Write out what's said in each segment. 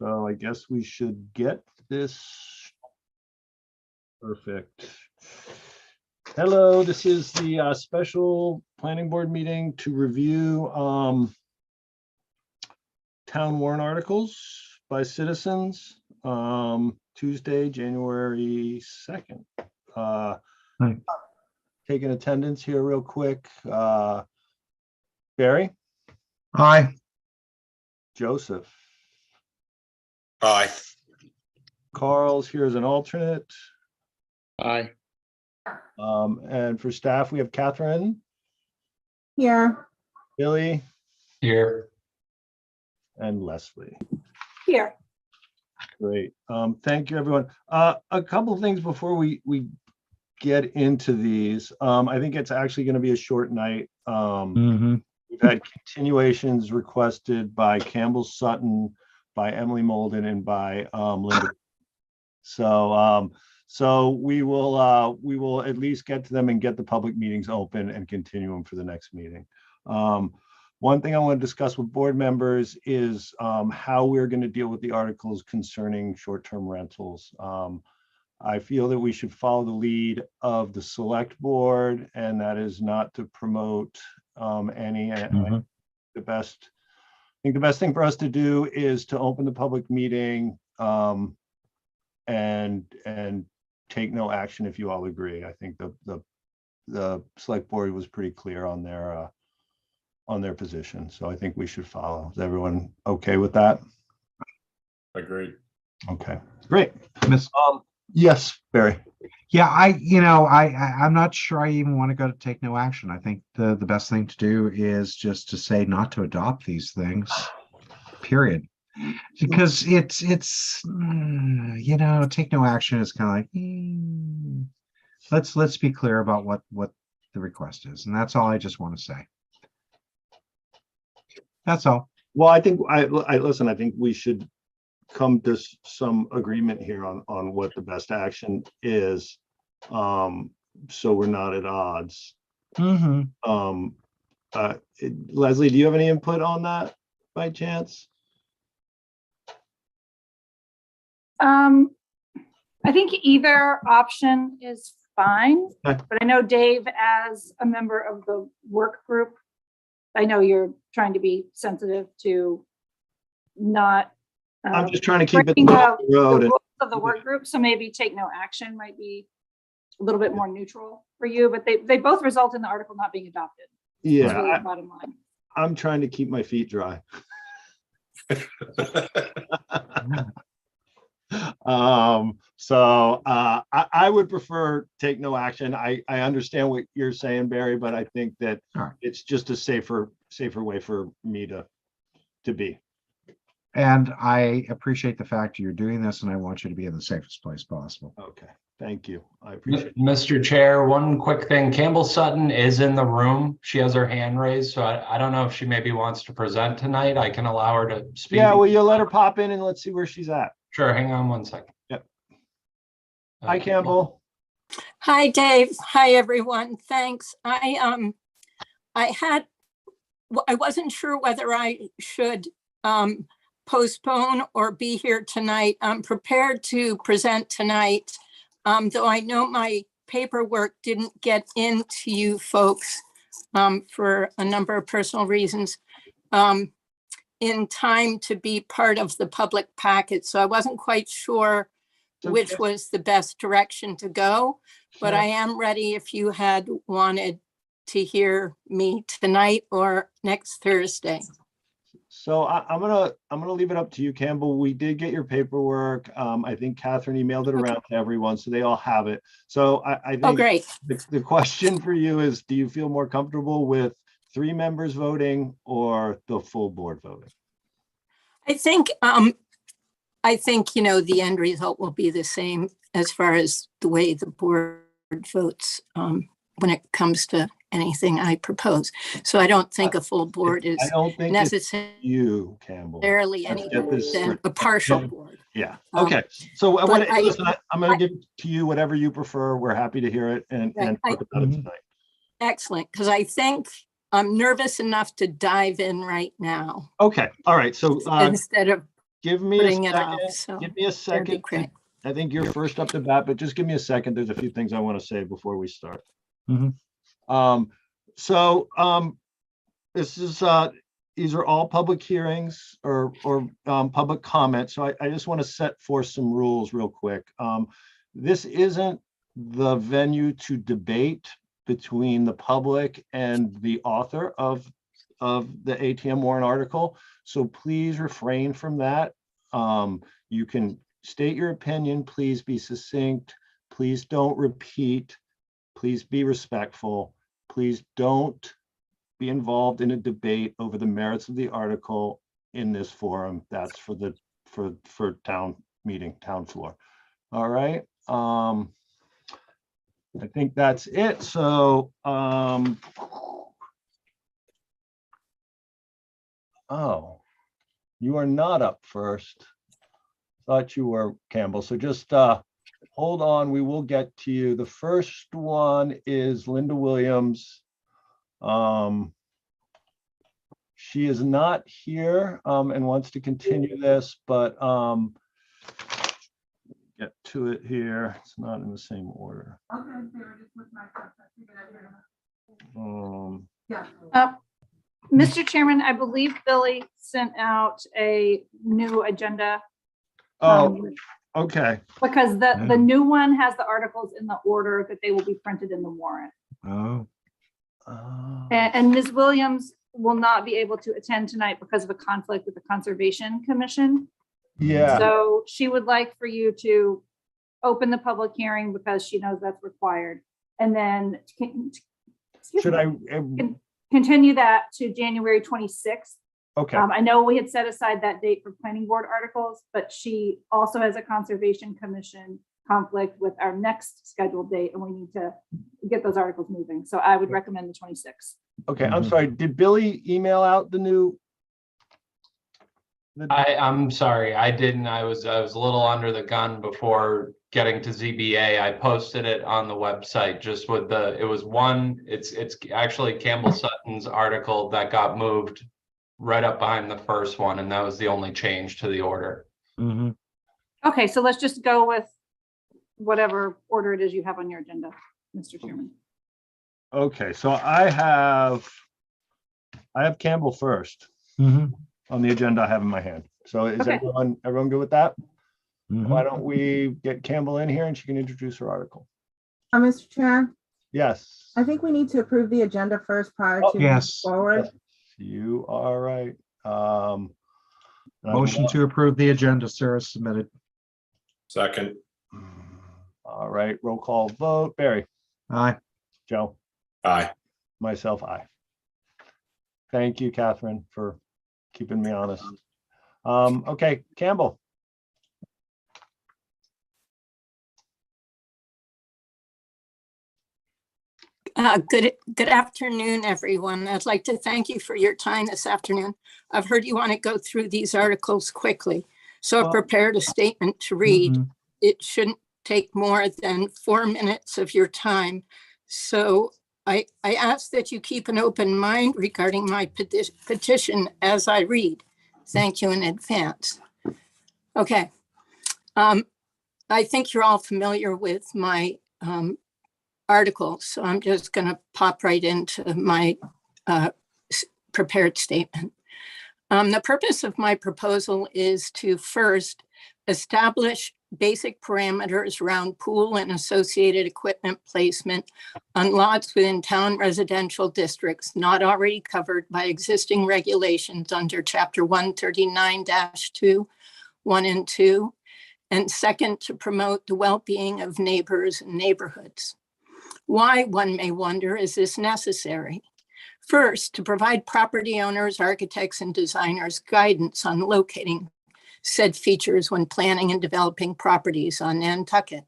So I guess we should get this. Perfect. Hello, this is the special planning board meeting to review town warrant articles by citizens, Tuesday, January 2nd. Taking attendance here real quick. Barry? Aye. Joseph? Aye. Carl's here as an alternate. Aye. And for staff, we have Catherine. Here. Billy. Here. And Leslie. Here. Great. Thank you, everyone. A couple of things before we get into these. I think it's actually going to be a short night. We've had continuations requested by Campbell Sutton, by Emily Molden, and by Linda. So we will at least get to them and get the public meetings open and continue them for the next meeting. One thing I want to discuss with board members is how we're going to deal with the articles concerning short-term rentals. I feel that we should follow the lead of the select board, and that is not to promote any. The best thing for us to do is to open the public meeting and take no action if you all agree. I think the select board was pretty clear on their position, so I think we should follow. Is everyone okay with that? Agreed. Okay, great. Miss, yes, Barry. yeah, I'm not sure I even want to go to take no action. I think the best thing to do is just to say not to adopt these things, period. Because it's take no action is kind of like, let's be clear about what the request is, and that's all I just want to say. That's all. Well, I think I listen. I think we should come to some agreement here on what the best action is, so we're not at odds. Leslie, do you have any input on that by chance? I think either option is fine, Okay. but I know Dave, as a member of the work group, I know you're trying to be sensitive to not. I'm just trying to keep it breaking on the the road. rules of the work group, so maybe take no action might be a little bit more neutral for you, but they both result in the article not being adopted. That's Yeah, really the bottom line. I'm trying to keep my feet dry. I would prefer take no action. I understand what you're saying, Barry, but I think that it's just a safer way for me to be. And I appreciate the fact you're doing this, and I want you to be in the safest place possible. Okay, thank you. I appreciate it. Mr. Chair, one quick thing. Campbell Sutton is in the room. She has her hand raised, so I don't know if she maybe wants to present tonight. I can allow her to speak. Yeah, will you let her pop in and let's see where she's at? Sure, hang on one second. Yep. Hi, Campbell. Hi, Dave. Hi, everyone. Thanks. I wasn't sure whether I should postpone or be here tonight. I'm prepared to present tonight, though I know my paperwork didn't get into you folks for a number of personal reasons in time to be part of the public packet. So I wasn't quite sure which was the best direction to go, but I am ready if you had wanted to hear me tonight or next Thursday. So I'm gonna leave it up to you, Campbell. We did get your paperwork. I think Catherine emailed it around to everyone, so they all have it. So I think great. The question for you is, do you feel more comfortable with 3 members voting or the full board voting? I think the end result will be the same as far as the way the board votes when it comes to anything I propose. So I don't think a full board is necessarily you, Campbell. Any than a partial board. Yeah. Okay. So I'm going to give to you whatever you prefer. We're happy to hear it and talk about it tonight. Excellent, because I think I'm nervous enough to dive in right now. Okay. All right. So instead of give me a putting it off, second. so Give me a that'd be second. great. I think you're first up to bat, but just give me a second. There's a few things I want to say before we start. Mhm. So this is these are all public hearings or public comment. So I just want to set forth some rules real quick. This isn't the venue to debate between the public and the author of the ATM warrant article. So please refrain from that. You can state your opinion, please be succinct, please don't repeat, please be respectful, please don't be involved in a debate over the merits of the article in this forum. That's for the for town meeting, town floor. All right. I think that's it. So oh, you are not up first. Thought you were, Campbell. So just hold on. We will get to you. The first one is Linda Williams. She is not here and wants to continue this, but get to it here. It's not in the same order. Mr. Chairman, I believe Billy sent out a new agenda. Oh, okay. Because the new one has the articles in the order that they will be printed in the warrant. Oh, And Ms. Williams will not be able to attend tonight because of a conflict with the Conservation Commission. Yeah. So she would like for you to open the public hearing because she knows that's required. And then Should I? continue that to January 26th. Okay. I know we had set aside that date for planning board articles, but she also has a Conservation Commission conflict with our next scheduled date, and we need to get those articles moving. So I would recommend the 26th. Okay. I'm sorry. Did Billy email out the new? I'm sorry, I didn't. I was a little under the gun before getting to ZBA. I posted it on the website just with it's actually Campbell Sutton's article that got moved right up behind the first one, and that was the only change to the order. mhm. Okay, so let's just go with whatever order it is you have on your agenda, Mr. Chairman. Okay. So I have Campbell first Mhm. on the agenda I have in my hand. So is Okay. everyone good with that? Mhm. Why don't we get Campbell in here and she can introduce her article? Mr. Chair, Yes. I think we need to approve the agenda first prior Oh, to moving yes. forward. You are right. And I Motion to approve the agenda, Sarah submitted. Second. All right, roll call vote. Barry, Aye. Joe, Aye. myself, aye. Thank you, Catherine, for keeping me honest. Okay, Campbell. Good afternoon, everyone. I'd like to thank you for your time this afternoon. I've heard you want to go through these articles quickly, so I've prepared a statement to read. Mhm. It shouldn't take more than 4 minutes of your time. So I ask that you keep an open mind regarding my petition as I read. Thank you in advance. Okay. I think you're all familiar with my article, so I'm just going to pop right into my prepared statement. The purpose of my proposal is to first establish basic parameters around pool and associated equipment placement on lots within town residential districts not already covered by existing regulations under Chapter 139-2, 1 and 2. And second, to promote the well-being of neighbors and neighborhoods. Why, one may wonder, is this necessary? First, to provide property owners, architects, and designers guidance on locating said features when planning and developing properties on Nantucket.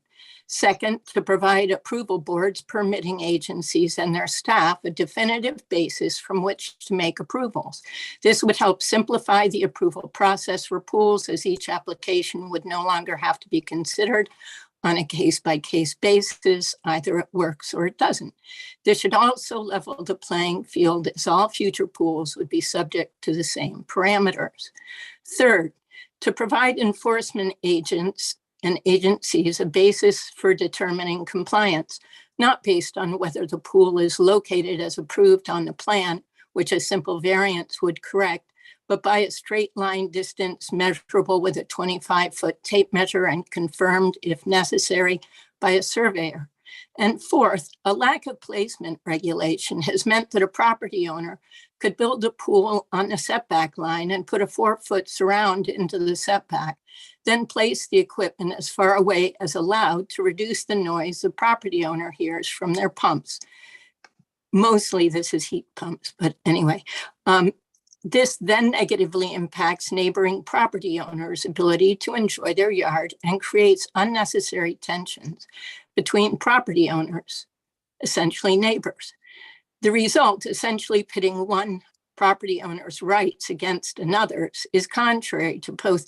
Second, to provide approval boards, permitting agencies, and their staff a definitive basis from which to make approvals. This would help simplify the approval process for pools, as each application would no longer have to be considered on a case-by-case basis. Either it works or it doesn't. This should also level the playing field, as all future pools would be subject to the same parameters. Third, to provide enforcement agents and agencies a basis for determining compliance, not based on whether the pool is located as approved on the plan, which a simple variance would correct, but by a straight line distance measurable with a 25-foot tape measure and confirmed, if necessary, by a surveyor. And fourth, a lack of placement regulation has meant that a property owner could build a pool on the setback line and put a 4-foot surround into the setback, then place the equipment as far away as allowed to reduce the noise the property owner hears from their pumps. Mostly this is heat pumps, but anyway. This then negatively impacts neighboring property owners' ability to enjoy their yard and creates unnecessary tensions between property owners, essentially neighbors. The result, essentially pitting one property owner's rights against another's, is contrary to both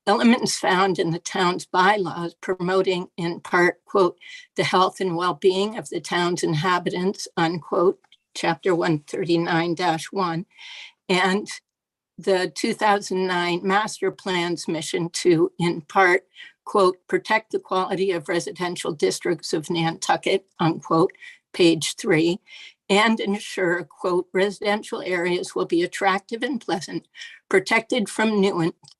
elements found in the town's bylaws promoting in part, quote, the health and well-being of the town's inhabitants, unquote, chapter 139-1, and the 2009 master plan's mission to, in part, quote, protect the quality of residential districts of Nantucket, unquote, page 3, and ensure, quote, residential areas will be attractive and pleasant, protected from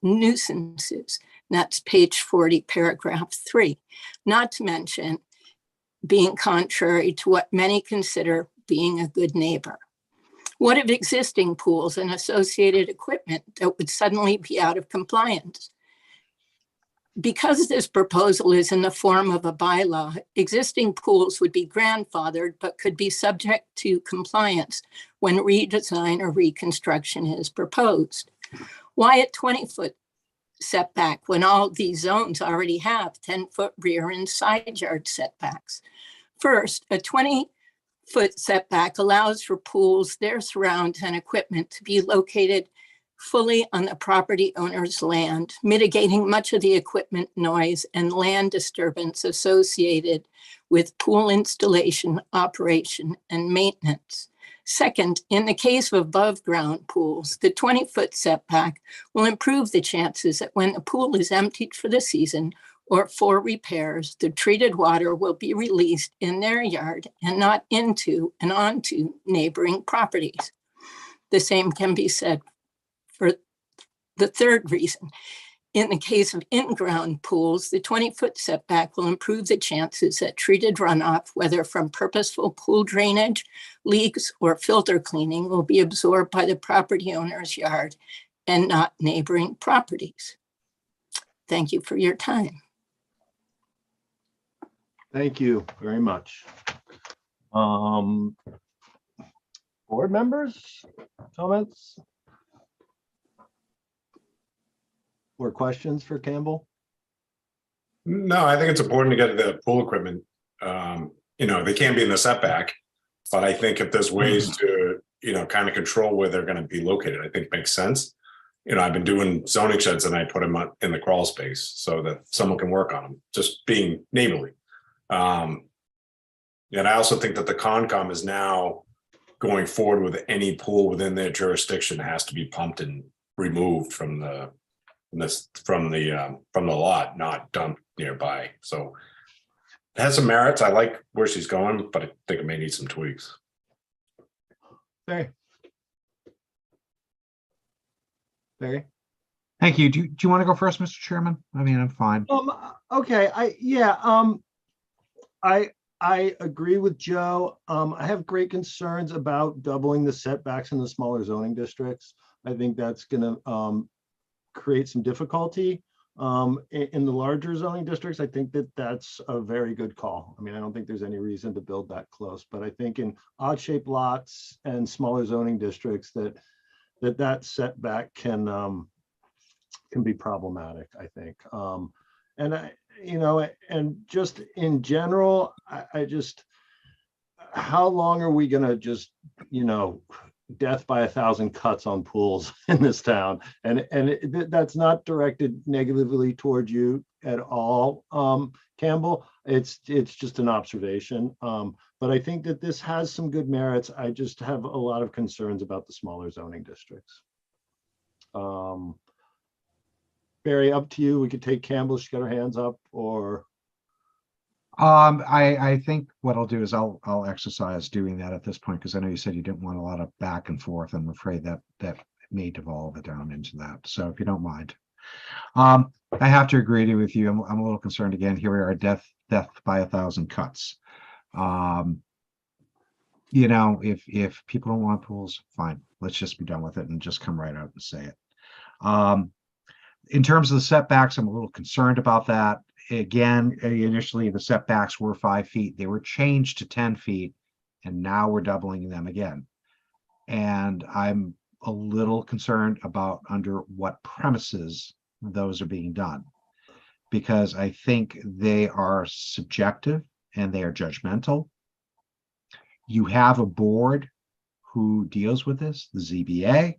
nuisances. That's page 40, paragraph 3. Not to mention being contrary to what many consider being a good neighbor. What of existing pools and associated equipment that would suddenly be out of compliance? Because this proposal is in the form of a bylaw, existing pools would be grandfathered, but could be subject to compliance when redesign or reconstruction is proposed. Why a 20-foot setback when all these zones already have 10-foot rear and side yard setbacks? First, a 20-foot setback allows for pools, their surrounds, and equipment to be located fully on the property owner's land, mitigating much of the equipment noise and land disturbance associated with pool installation, operation, and maintenance. Second, in the case of above-ground pools, the 20-foot setback will improve the chances that when the pool is emptied for the season or for repairs, the treated water will be released in their yard and not into and onto neighboring properties. The same can be said for the third reason. In the case of in-ground pools, the 20-foot setback will improve the chances that treated runoff, whether from purposeful pool drainage, leaks, or filter cleaning, will be absorbed by the property owner's yard and not neighboring properties. Thank you for your time. Thank you very much. Board members, comments? Or questions for Campbell? No, I think it's important to get the pool equipment. They can't be in the setback, but I think if there's ways to, kind of control where they're going to be located, I think makes sense. I've been doing zoning sheds and I put them in the crawl space so that someone can work on them, just being neighborly. And I also think that the Concom is now going forward with any pool within their jurisdiction has to be pumped and removed from the lot, not dumped nearby. So it has some merits. I like where she's going, but I think it may need some tweaks. Barry? Thank you. Do you want to go first, Mr. Chairman? I mean, I'm fine. Okay. I agree with Joe. I have great concerns about doubling the setbacks in the smaller zoning districts. I think that's going to create some difficulty. In the larger zoning districts, I think that that's a very good call. I mean, I don't think there's any reason to build that close, but I think in odd shaped lots and smaller zoning districts that setback can be problematic, I think. And just in general, I just, how long are we gonna just, death by 1,000 cuts on pools in this town? And that's not directed negatively toward you at all, Campbell. It's just an observation. But I think that this has some good merits. I just have a lot of concerns about the smaller zoning districts. Barry, up to you. We could take Campbell, she got her hands up, or, I think what I'll do is I'll exercise doing that at this point, because I know you said you didn't want a lot of back and forth. I'm afraid that may devolve it down into that. So if you don't mind. I have to agree with you. I'm a little concerned again. Here we are, death by 1,000 cuts. You know, if people don't want pools, fine. Let's just be done with it and just come right out and say it. In terms of the setbacks, I'm a little concerned about that. Again, initially the setbacks were 5 feet. They were changed to 10 feet, and now we're doubling them again. And I'm a little concerned about under what premises those are being done, because I think they are subjective and they are judgmental. You have a board who deals with this, the ZBA.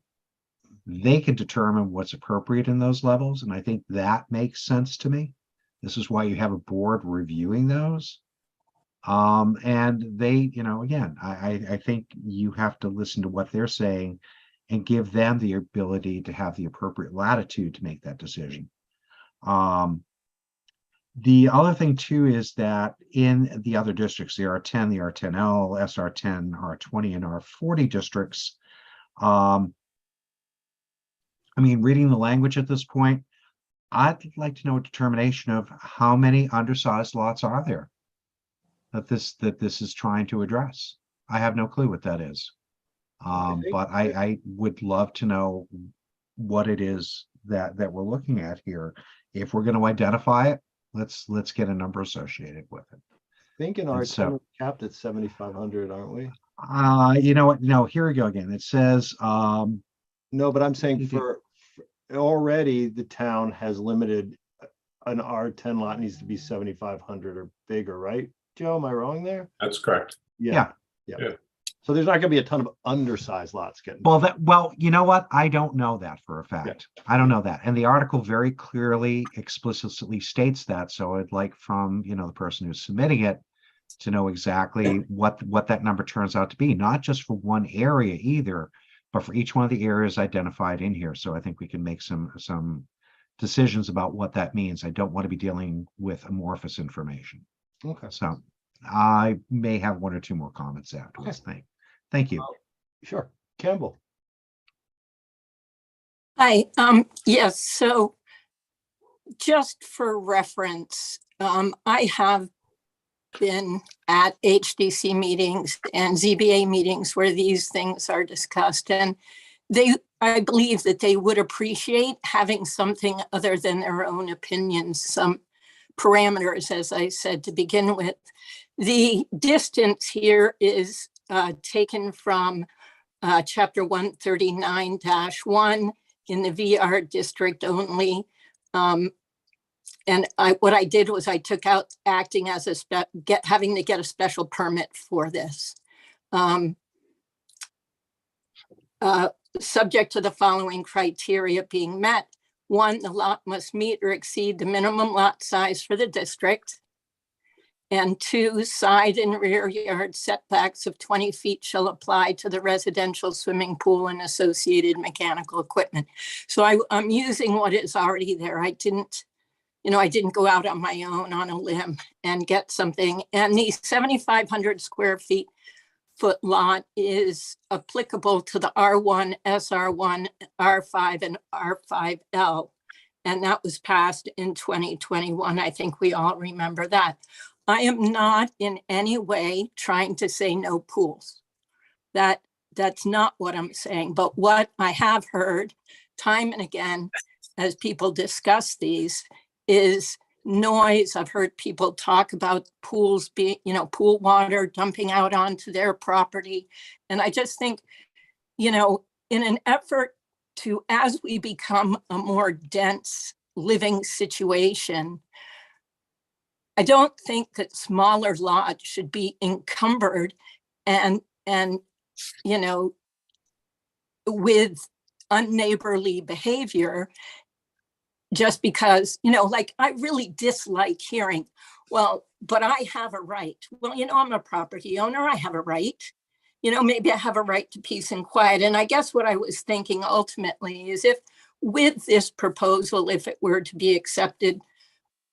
They can determine what's appropriate in those levels, and I think that makes sense to me. This is why you have a board reviewing those. And they, you know, again, I think you have to listen to what they're saying and give them the ability to have the appropriate latitude to make that decision. The other thing too is that in the other districts, the R10, the R10L, SR10, R20, and R40 districts, I mean, reading the language at this point, I'd like to know a determination of how many undersized lots are there that this is trying to address. I have no clue what that is. But I would love to know what it is that we're looking at here. If we're going to identify it, let's get a number associated with it. I think in And our so- town capped at 7,500, aren't we? You know what? No, here we go again. It says, No, but I'm saying Mhm. for already the town has limited an R10 lot needs to be 7,500 or bigger, right? Joe, am I wrong there? That's correct. Yeah. Yeah. So there's not gonna be a ton of undersized lots getting. well, you know what? I don't know that for a fact. I don't know that. And the article very clearly explicitly states that. So I'd like from, you know, the person who's submitting it to know exactly what that number turns out to be, not just for one area either, but for each one of the areas identified in here. So I think we can make some decisions about what that means. I don't want to be dealing with amorphous information. Okay, So I may have one or two more comments after this thing. Thank you. sure. Campbell. Hi, yes, so just for reference, I have been at HDC meetings and ZBA meetings where these things are discussed, and I believe that they would appreciate having something other than their own opinions, some parameters, as I said to begin with. The distance here is taken from chapter 139-1 in the VR district only. And what I did was I took out acting as having to get a special permit for this. Subject to the following criteria being met. 1, the lot must meet or exceed the minimum lot size for the district. And 2, side and rear yard setbacks of 20 feet shall apply to the residential swimming pool and associated mechanical equipment. So I'm using what is already there. I didn't go out on my own on a limb and get something. And the 7,500 square foot lot is applicable to the R1, SR1, R5, and R5L. And that was passed in 2021. I think we all remember that. I am not in any way trying to say no pools. That's not what I'm saying. But what I have heard time and again as people discuss these is noise. I've heard people talk about pools being, pool water dumping out onto their property. And I just think, in an effort to, as we become a more dense living situation, I don't think that smaller lots should be encumbered and with unneighborly behavior, just because, I really dislike hearing, well, but I have a right. Well, I'm a property owner. I have a right. Maybe I have a right to peace and quiet. And I guess what I was thinking ultimately is if with this proposal, if it were to be accepted,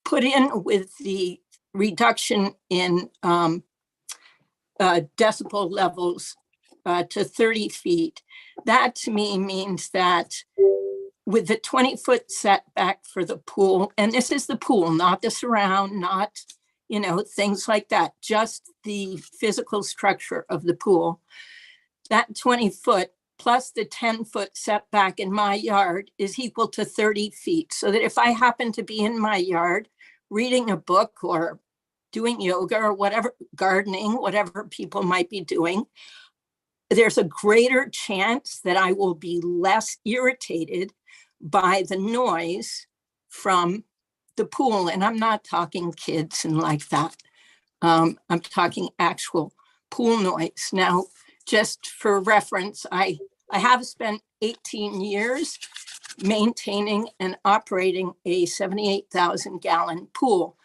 put in with the reduction in decibel levels to 30 feet. That to me means that with the 20-foot setback for the pool, and this is the pool, not the surround, not, you know, things like that, just the physical structure of the pool, that 20-foot plus the 10-foot setback in my yard is equal to 30 feet. So that if I happen to be in my yard reading a book or doing yoga or whatever, gardening, whatever people might be doing, there's a greater chance that I will be less irritated by the noise from the pool. And I'm not talking kids and like that. I'm talking actual pool noise. Now, just for reference, I have spent 18 years maintaining and operating a 78,000 gallon pool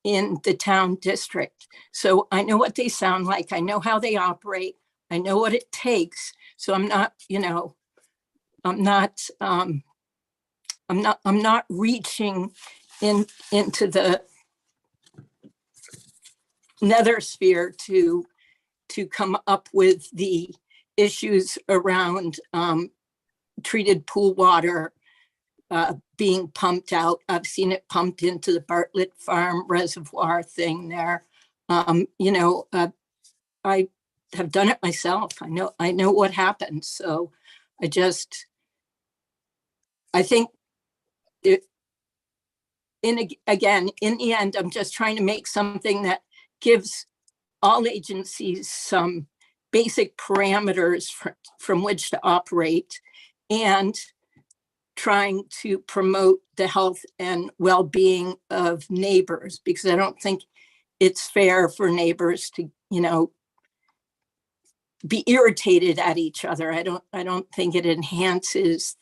in the town district. So I know what they sound like. I know how they operate. I know what it takes. So I'm not, you know, I'm not reaching into the nether sphere to come up with the issues around treated pool water being pumped out. I've seen it pumped into the Bartlett Farm reservoir thing there. You know, I have done it myself. I know what happens. So I think again, in the end, I'm just trying to make something that gives all agencies some basic parameters from which to operate, and trying to promote the health and well-being of neighbors, because I don't think it's fair for neighbors to, you know, be irritated at each other. I don't think it enhances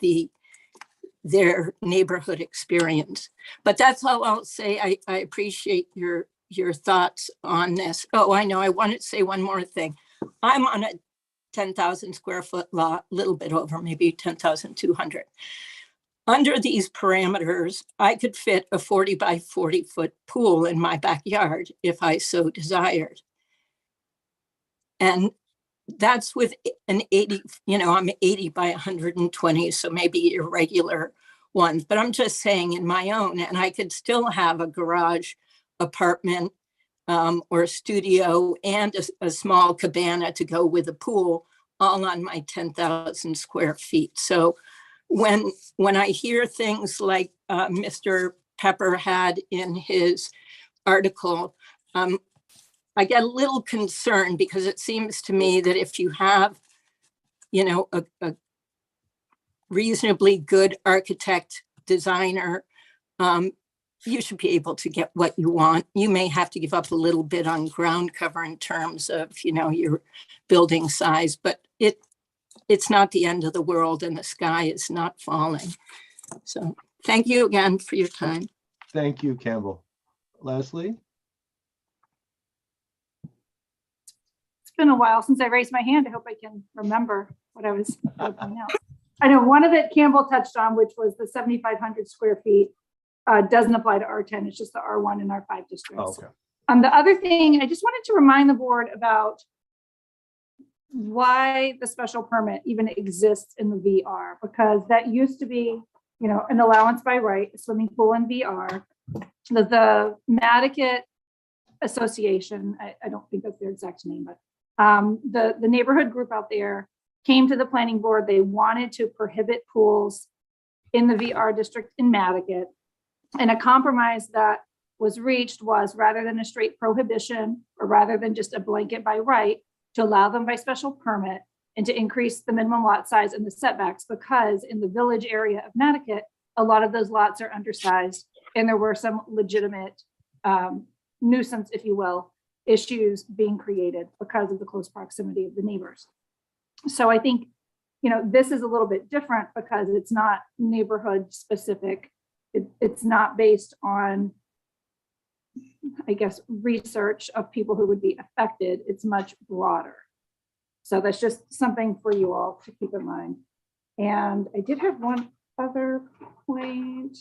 their neighborhood experience. But that's all I'll say. I appreciate your thoughts on this. Oh, I know. I wanted to say one more thing. I'm on a 10,000 square foot lot, a little bit over, maybe 10,200. Under these parameters, I could fit a 40 by 40 foot pool in my backyard if I so desired. And that's with an 80, you know, I'm 80 by 120, so maybe irregular ones, but I'm just saying in my own, and I could still have a garage apartment or a studio and a small cabana to go with a pool, all on my 10,000 square feet. So when I hear things like Mr. Pepper had in his article, I get a little concerned, because it seems to me that if you have, you know, a reasonably good architect, designer, you should be able to get what you want. You may have to give up a little bit on ground cover in terms of, you know, your building size, but it's not the end of the world, and the sky is not falling. So thank you again for your time. Thank you, Campbell. Leslie? It's been a while since I raised my hand. I hope I can remember what I was pointing out. I know one of it Campbell touched on, which was the 7,500 square feet doesn't apply to R10. It's just the R1 and R5 districts. Okay. The other thing, I just wanted to remind the board about why the special permit even exists in the VR, because that used to be, you know, an allowance by right, a swimming pool in VR. The Nantucket Association, I don't think that's their exact name, but the neighborhood group out there came to the planning board. They wanted to prohibit pools in the VR district in Nantucket. And a compromise that was reached was, rather than a straight prohibition, or rather than just a blanket by right, to allow them by special permit, and to increase the minimum lot size and the setbacks, because in the village area of Nantucket, a lot of those lots are undersized, and there were some legitimate nuisance, if you will, issues being created because of the close proximity of the neighbors. So I think, you know, this is a little bit different because it's not neighborhood specific. It's not based on, I guess, research of people who would be affected. It's much broader. So that's just something for you all to keep in mind. And I did have one other point.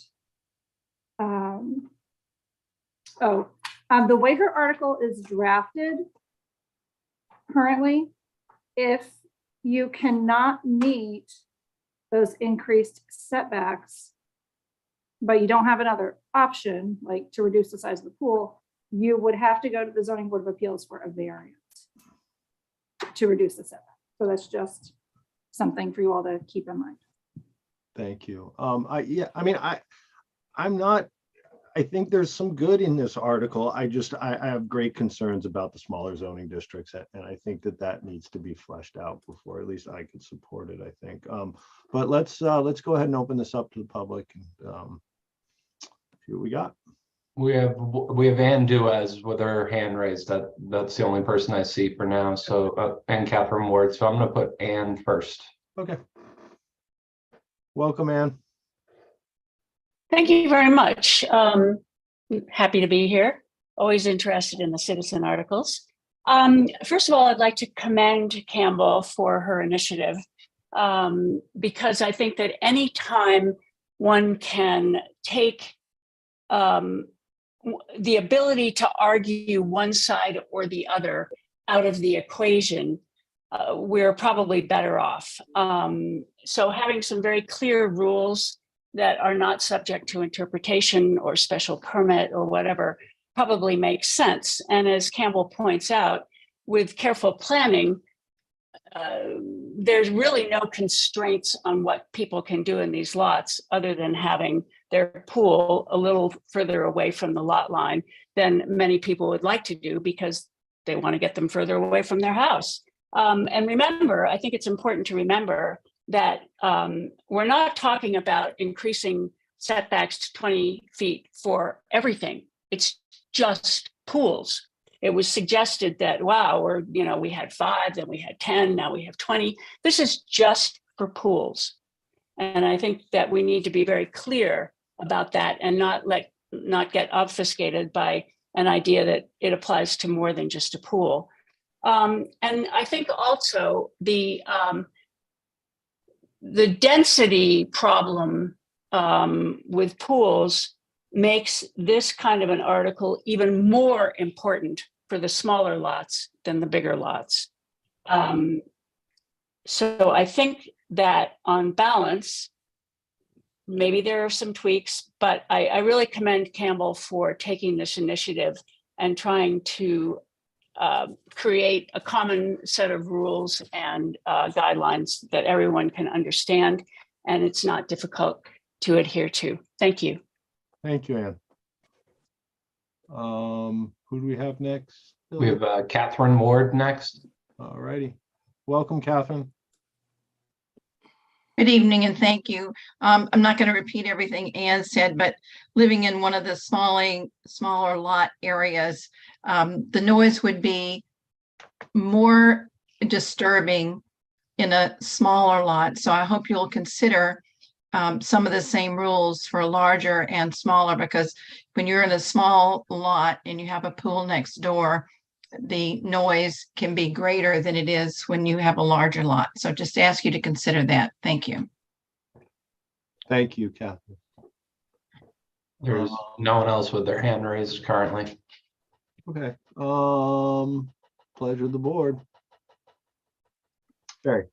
The way her article is drafted currently, if you cannot meet those increased setbacks, but you don't have another option, like to reduce the size of the pool, you would have to go to the zoning board of appeals for a variance to reduce the setback. So that's just something for you all to keep in mind. Thank you. I think there's some good in this article. I have great concerns about the smaller zoning districts, and I think that needs to be fleshed out before at least I could support it, I think. But let's go ahead and open this up to the public and see what we got. We have Ann Duez with her hand raised. That's the only person I see for now. So and Catherine Ward. So I'm going to put Ann first. Okay. Welcome, Ann. Thank you very much. Happy to be here. Always interested in the citizen articles. First of all, I'd like to commend Campbell for her initiative because I think that any time one can take the ability to argue one side or the other out of the equation, we're probably better off. So having some very clear rules that are not subject to interpretation or special permit or whatever probably makes sense. And as Campbell points out, with careful planning, there's really no constraints on what people can do in these lots other than having their pool a little further away from the lot line than many people would like to do because they want to get them further away from their house. And remember, I think it's important to remember that we're not talking about increasing setbacks to 20 feet for everything. It's just pools. It was suggested that, wow, we had 5, then we had 10, now we have 20. This is just for pools. And I think that we need to be very clear about that and not get obfuscated by an idea that it applies to more than just a pool. And I think also the density problem with pools makes this kind of an article even more important for the smaller lots than the bigger lots. So I think that on balance, maybe there are some tweaks, but I really commend Campbell for taking this initiative and trying to create a common set of rules and guidelines that everyone can understand, and it's not difficult to adhere to. Thank you. Thank you, Ann. Who do we have next? We have Catherine Ward next. All righty. Welcome, Catherine. Good evening and thank you. I'm not going to repeat everything Ann said, but living in one of the smaller lot areas, the noise would be more disturbing in a smaller lot. So I hope you'll consider some of the same rules for larger and smaller, because when you're in a small lot and you have a pool next door, the noise can be greater than it is when you have a larger lot. So just ask you to consider that. Thank you. Thank you, Catherine. There's no one else with their hand raised currently. Okay. Pleasure of the board. Barry.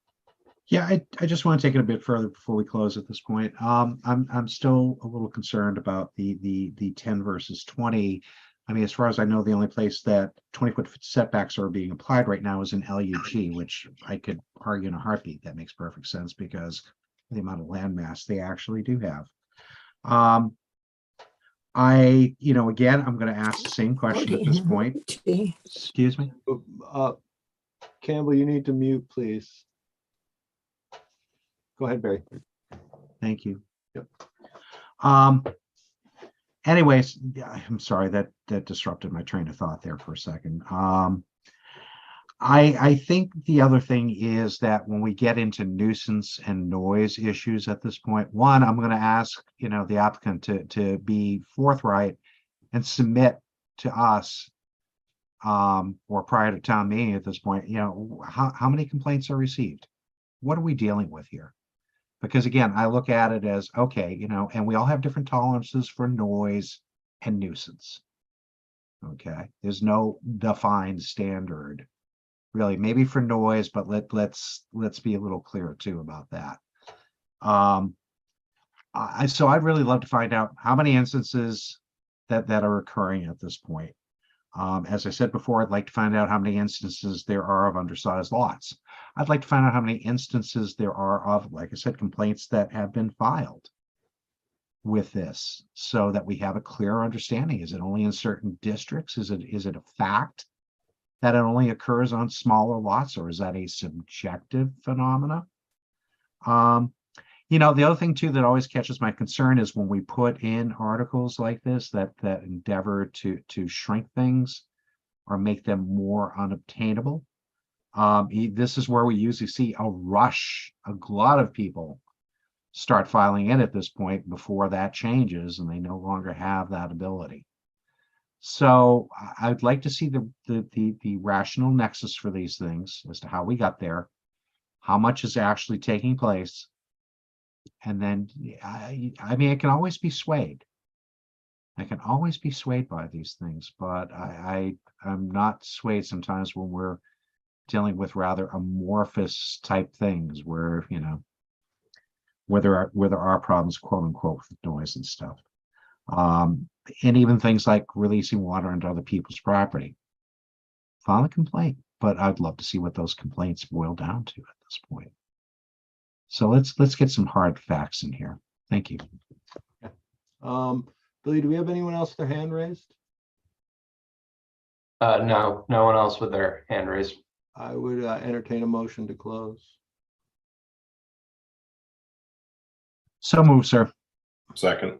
Yeah, I just want to take it a bit further before we close at this point. I'm still a little concerned about the 10 versus 20. I mean, as far as I know, the only place that 20-foot setbacks are being applied right now is in LUG, which I could argue in a heartbeat. That makes perfect sense because of the amount of land mass they actually do have. Again, I'm going to ask the same question at this point. Excuse me. Campbell, you need to mute, please. Go ahead, Barry. Thank you. Yep. Anyways, yeah, I'm sorry that disrupted my train of thought there for a second. I think the other thing is that when we get into nuisance and noise issues at this point, one, I'm going to ask, the applicant to be forthright and submit to us or prior to town meeting at this point, how many complaints are received? What are we dealing with here? Because again, I look at it as, okay, and we all have different tolerances for noise and nuisance. Okay, there's no defined standard, really, maybe for noise, but let's be a little clearer too about that. So I'd really love to find out how many instances that are occurring at this point. As I said before, I'd like to find out how many instances there are of undersized lots. I'd like to find out how many instances there are of, like I said, complaints that have been filed with this, so that we have a clear understanding. Is it only in certain districts? Is it a fact that it only occurs on smaller lots, or is that a subjective phenomena? The other thing too that always catches my concern is when we put in articles like this that endeavor to shrink things or make them more unobtainable. This is where we usually see a rush. A lot of people start filing in at this point before that changes, and they no longer have that ability. So I'd like to see the rational nexus for these things as to how we got there, how much is actually taking place. And then, I mean, I can always be swayed. I can always be swayed by these things, but I'm not swayed sometimes when we're dealing with rather amorphous type things where, where there are problems, quote unquote, with noise and stuff. And even things like releasing water into other people's property. File a complaint, but I'd love to see what those complaints boil down to at this point. So let's get some hard facts in here. Thank you. Billy, do we have anyone else with their hand raised? No one else with their hand raised. I would entertain a motion to close. So move, sir. Second.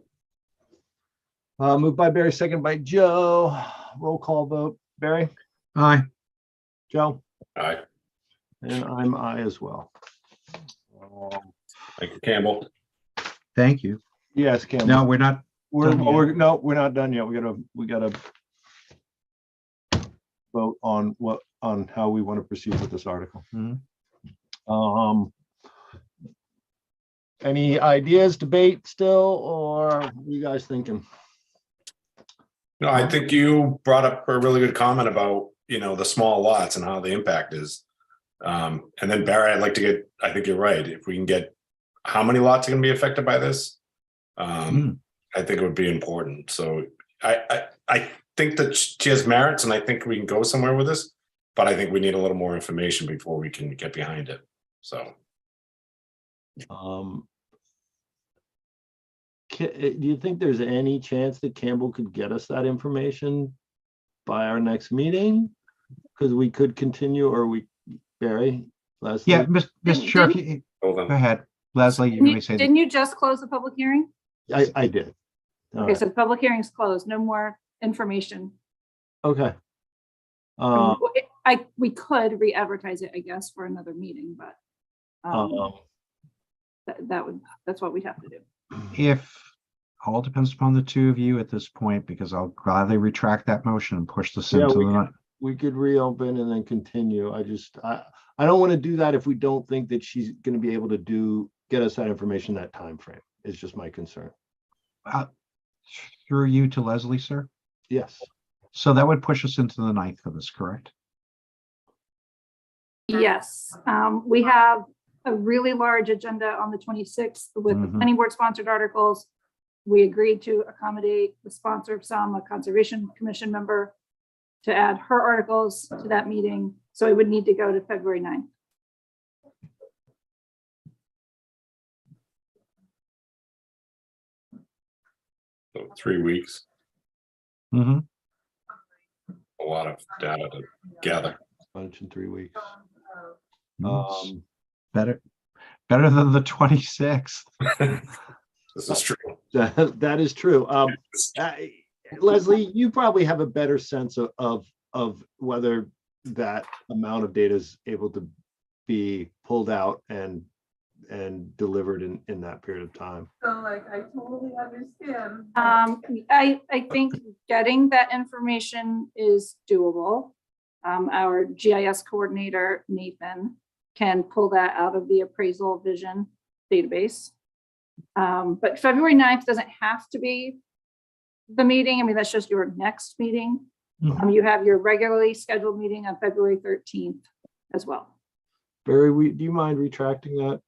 Moved by Barry, second by Joe. Roll call vote. Barry, Aye. Joe, Aye. and I'm aye as well. Thank you, Campbell. Thank you. Yes, Cam. No, we're not. we're done yet. we're not done yet. We gotta vote on how we want to proceed with this article. Mhm. Any ideas, debate still, or what are you guys thinking? No, I think you brought up a really good comment about, the small lots and how the impact is. And then Barry, I think you're right. If we can get how many lots are going to be affected by this, I think it would be important. So I think that she has merits, and I think we can go somewhere with this, but I think we need a little more information before we can get behind it. So. Do you think there's any chance that Campbell could get us that information by our next meeting? Because we could continue, or Barry, Leslie? Yeah, Mr. Chair, go ahead. Leslie, you may say. Didn't you just close the public hearing? I did. All Okay, right. so the public hearing's closed. No more information. Okay. We could re-advertise it, I guess, for another meeting, but that's what we'd have to do. If all depends upon the two of you at this point, because I'll gladly retract that motion and push this into the night. We could reopen and then continue. I don't want to do that if we don't think that she's going to be able to get us that information that time frame. It's just my concern. Through you to Leslie, sir. Yes. So that would push us into the 9th for this, correct? Yes, we have a really large agenda on the 26th with the planning board sponsored articles. We agreed to accommodate the sponsor of some, a conservation commission member, to add her articles to that meeting. So it would need to go to February 9th. So 3 weeks, Mm-hmm. a lot of data to gather. Lunch in 3 weeks. Better than the 26th. This is true. That is true. Leslie, you probably have a better sense of whether that amount of data is able to be pulled out and delivered in that period of time. So like, I totally understand. I think getting that information is doable. Our GIS coordinator, Nathan, can pull that out of the appraisal vision database. But February 9th doesn't have to be the meeting. I mean, that's just your next meeting. You have your regularly scheduled meeting on February 13th as well. Barry, do you mind retracting that?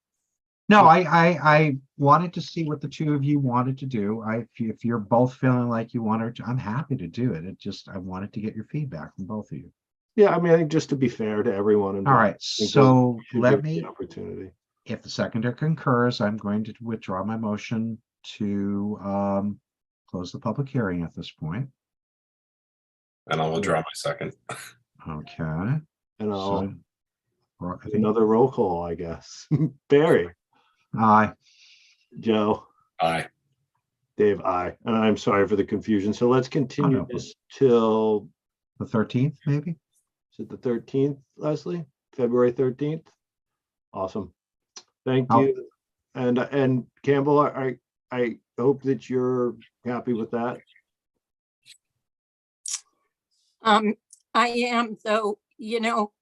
No, I wanted to see what the two of you wanted to do. If you're both feeling like you want to, I'm happy to do it. I wanted to get your feedback from both of you. Yeah, I mean, I think just to be fair to everyone. All involved, right, I think so should let give the me, opportunity. if the seconder concurs, I'm going to withdraw my motion to close the public hearing at this point. And I'll withdraw my second. Okay. And I'll So, I think, another roll call, I guess. Barry, aye. Joe, Aye. Dave, aye. And I'm sorry for the confusion. So let's continue no. this till, The 13th, maybe? is it the 13th, Leslie? February 13th? Awesome. Thank Oh. you. And Campbell, I hope that you're happy with that. I am, though, you know,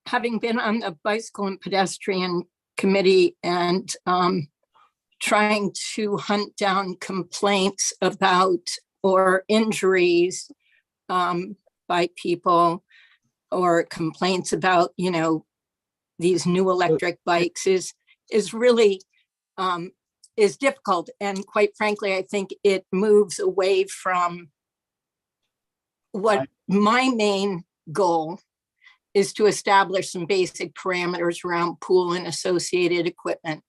having been on the bicycle and pedestrian committee and trying to hunt down complaints about or injuries by people, or complaints about, you know, these new electric bikes is really is difficult. And quite frankly, I think it moves away from what my main goal is, to establish some basic parameters around pool and associated equipment.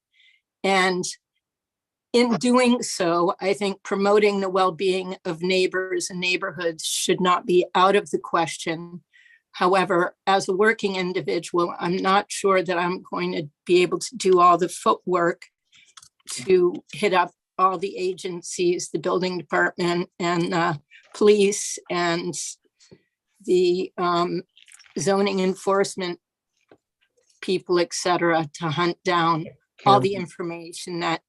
And in doing so, I think promoting the well-being of neighbors and neighborhoods should not be out of the question. However, as a working individual, I'm not sure that I'm going to be able to do all the footwork to hit up all the agencies, the building department and police and the zoning enforcement people, et cetera, to hunt down all the information that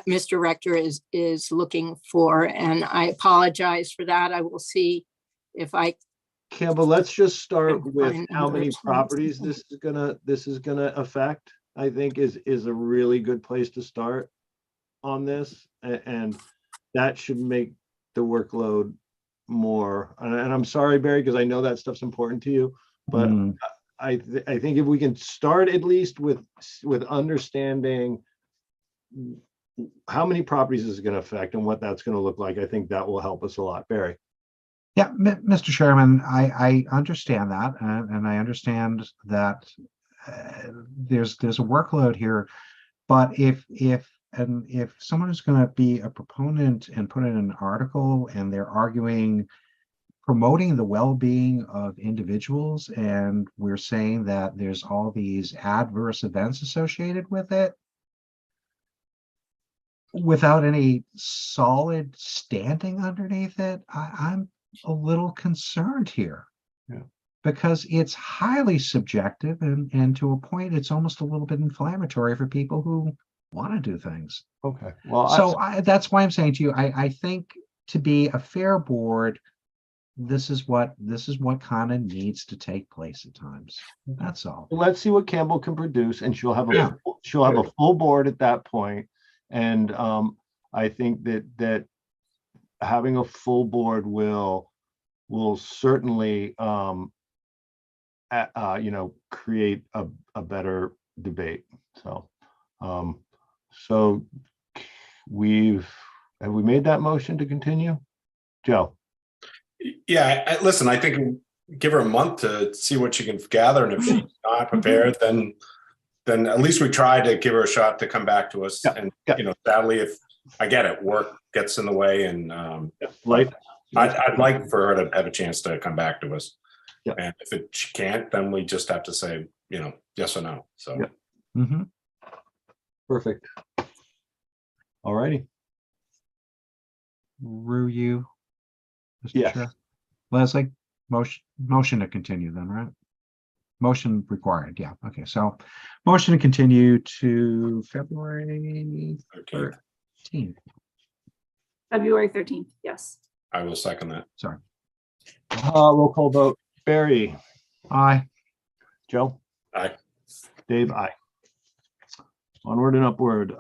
Mr. Rector is looking for. And I apologize for that. I will see if I. Campbell, let's just start can with find how another many place. properties this is gonna affect. I think is a really good place to start on this, and that should make the workload more. And I'm sorry, Barry, because I know that stuff's important to you, but I think if we can start at least with understanding how many properties is going to affect and what that's going to look like, I think that will help us a lot. Barry. Yeah, Mr. Chairman, I understand that, and I understand that there's a workload here, but if someone is going to be a proponent and put in an article and they're arguing promoting the well-being of individuals, and we're saying that there's all these adverse events associated with it, without any solid standing underneath it, I'm a little concerned here. Yeah. Because it's highly subjective, and to a point, it's almost a little bit inflammatory for people who want to do things. Okay. Well, So that's why I'm saying to you, I think to be a fair board, this is what kind of needs to take place at times. That's all. let's see what Campbell can produce, and she'll have a Yeah. full board at that point. And I think that having a full board will certainly create a better debate. So so have we made that motion to continue? Joe? Yeah, listen, I think give her a month to see what she can gather, and if she's not prepared, then at least we try to give her a shot to come back to us. Yeah, And yeah. you know, sadly, if I get it, work gets in the way, and Life. I'd like for her to have a chance to come back to us. Yeah. And if she can't, then we just have to say, you know, yes or no. So Yeah. Mm-hmm. Perfect. All righty. Rue, you, Mr. Yes. Chair. Leslie, motion to continue then, right? Motion required, yeah, okay, so motion to continue to February 13th. February 13th, yes. I will second that. Sorry. Roll call vote. Barry? Aye. Joe? Aye. Dave? Aye. Onward and upward.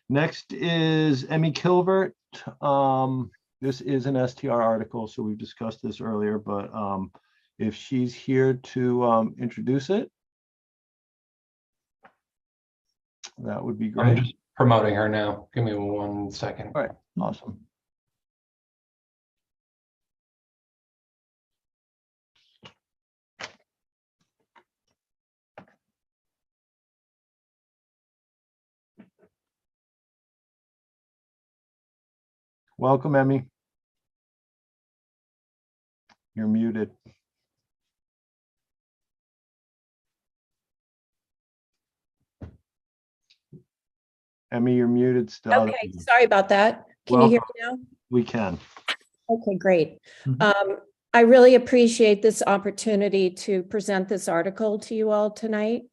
Next is Emmy Kilvert. This is an STR article, so we've discussed this earlier, but if she's here to introduce it, that would be I'm great. just promoting her now. Give me 1 second. All right, awesome. Welcome, Emmy. You're muted. Emmy, you're muted still. Okay, sorry about that. Can you hear me now? We can. Okay, great. Mhm. I really appreciate this opportunity to present this article to you all tonight.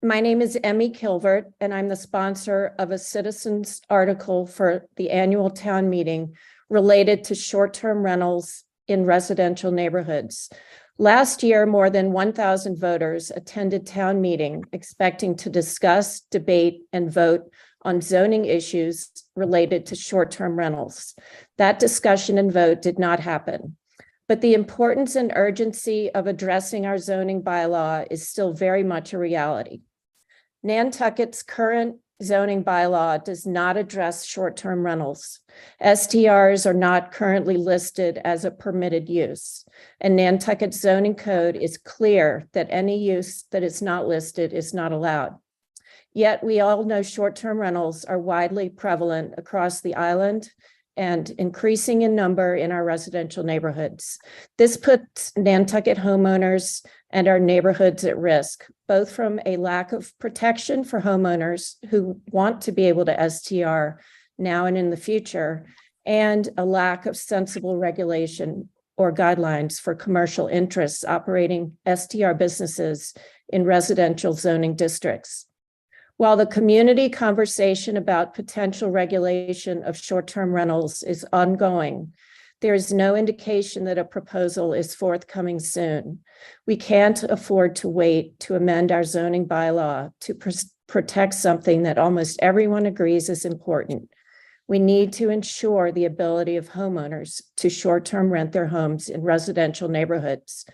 My name is Emmy Kilvert, and I'm the sponsor of a citizens article for the annual town meeting related to short-term rentals in residential neighborhoods. Last year, more than 1,000 voters attended town meeting expecting to discuss, debate, and vote on zoning issues related to short-term rentals. That discussion and vote did not happen. But the importance and urgency of addressing our zoning bylaw is still very much a reality. Nantucket's current zoning bylaw does not address short-term rentals. STRs are not currently listed as a permitted use, and Nantucket's zoning code is clear that any use that is not listed is not allowed. Yet we all know short-term rentals are widely prevalent across the island and increasing in number in our residential neighborhoods. This puts Nantucket homeowners and our neighborhoods at risk, both from a lack of protection for homeowners who want to be able to STR now and in the future, and a lack of sensible regulation or guidelines for commercial interests operating STR businesses in residential zoning districts. While the community conversation about potential regulation of short-term rentals is ongoing, there is no indication that a proposal is forthcoming soon. We can't afford to wait to amend our zoning bylaw to protect something that almost everyone agrees is important. We need to ensure the ability of homeowners to short-term rent their homes in residential neighborhoods.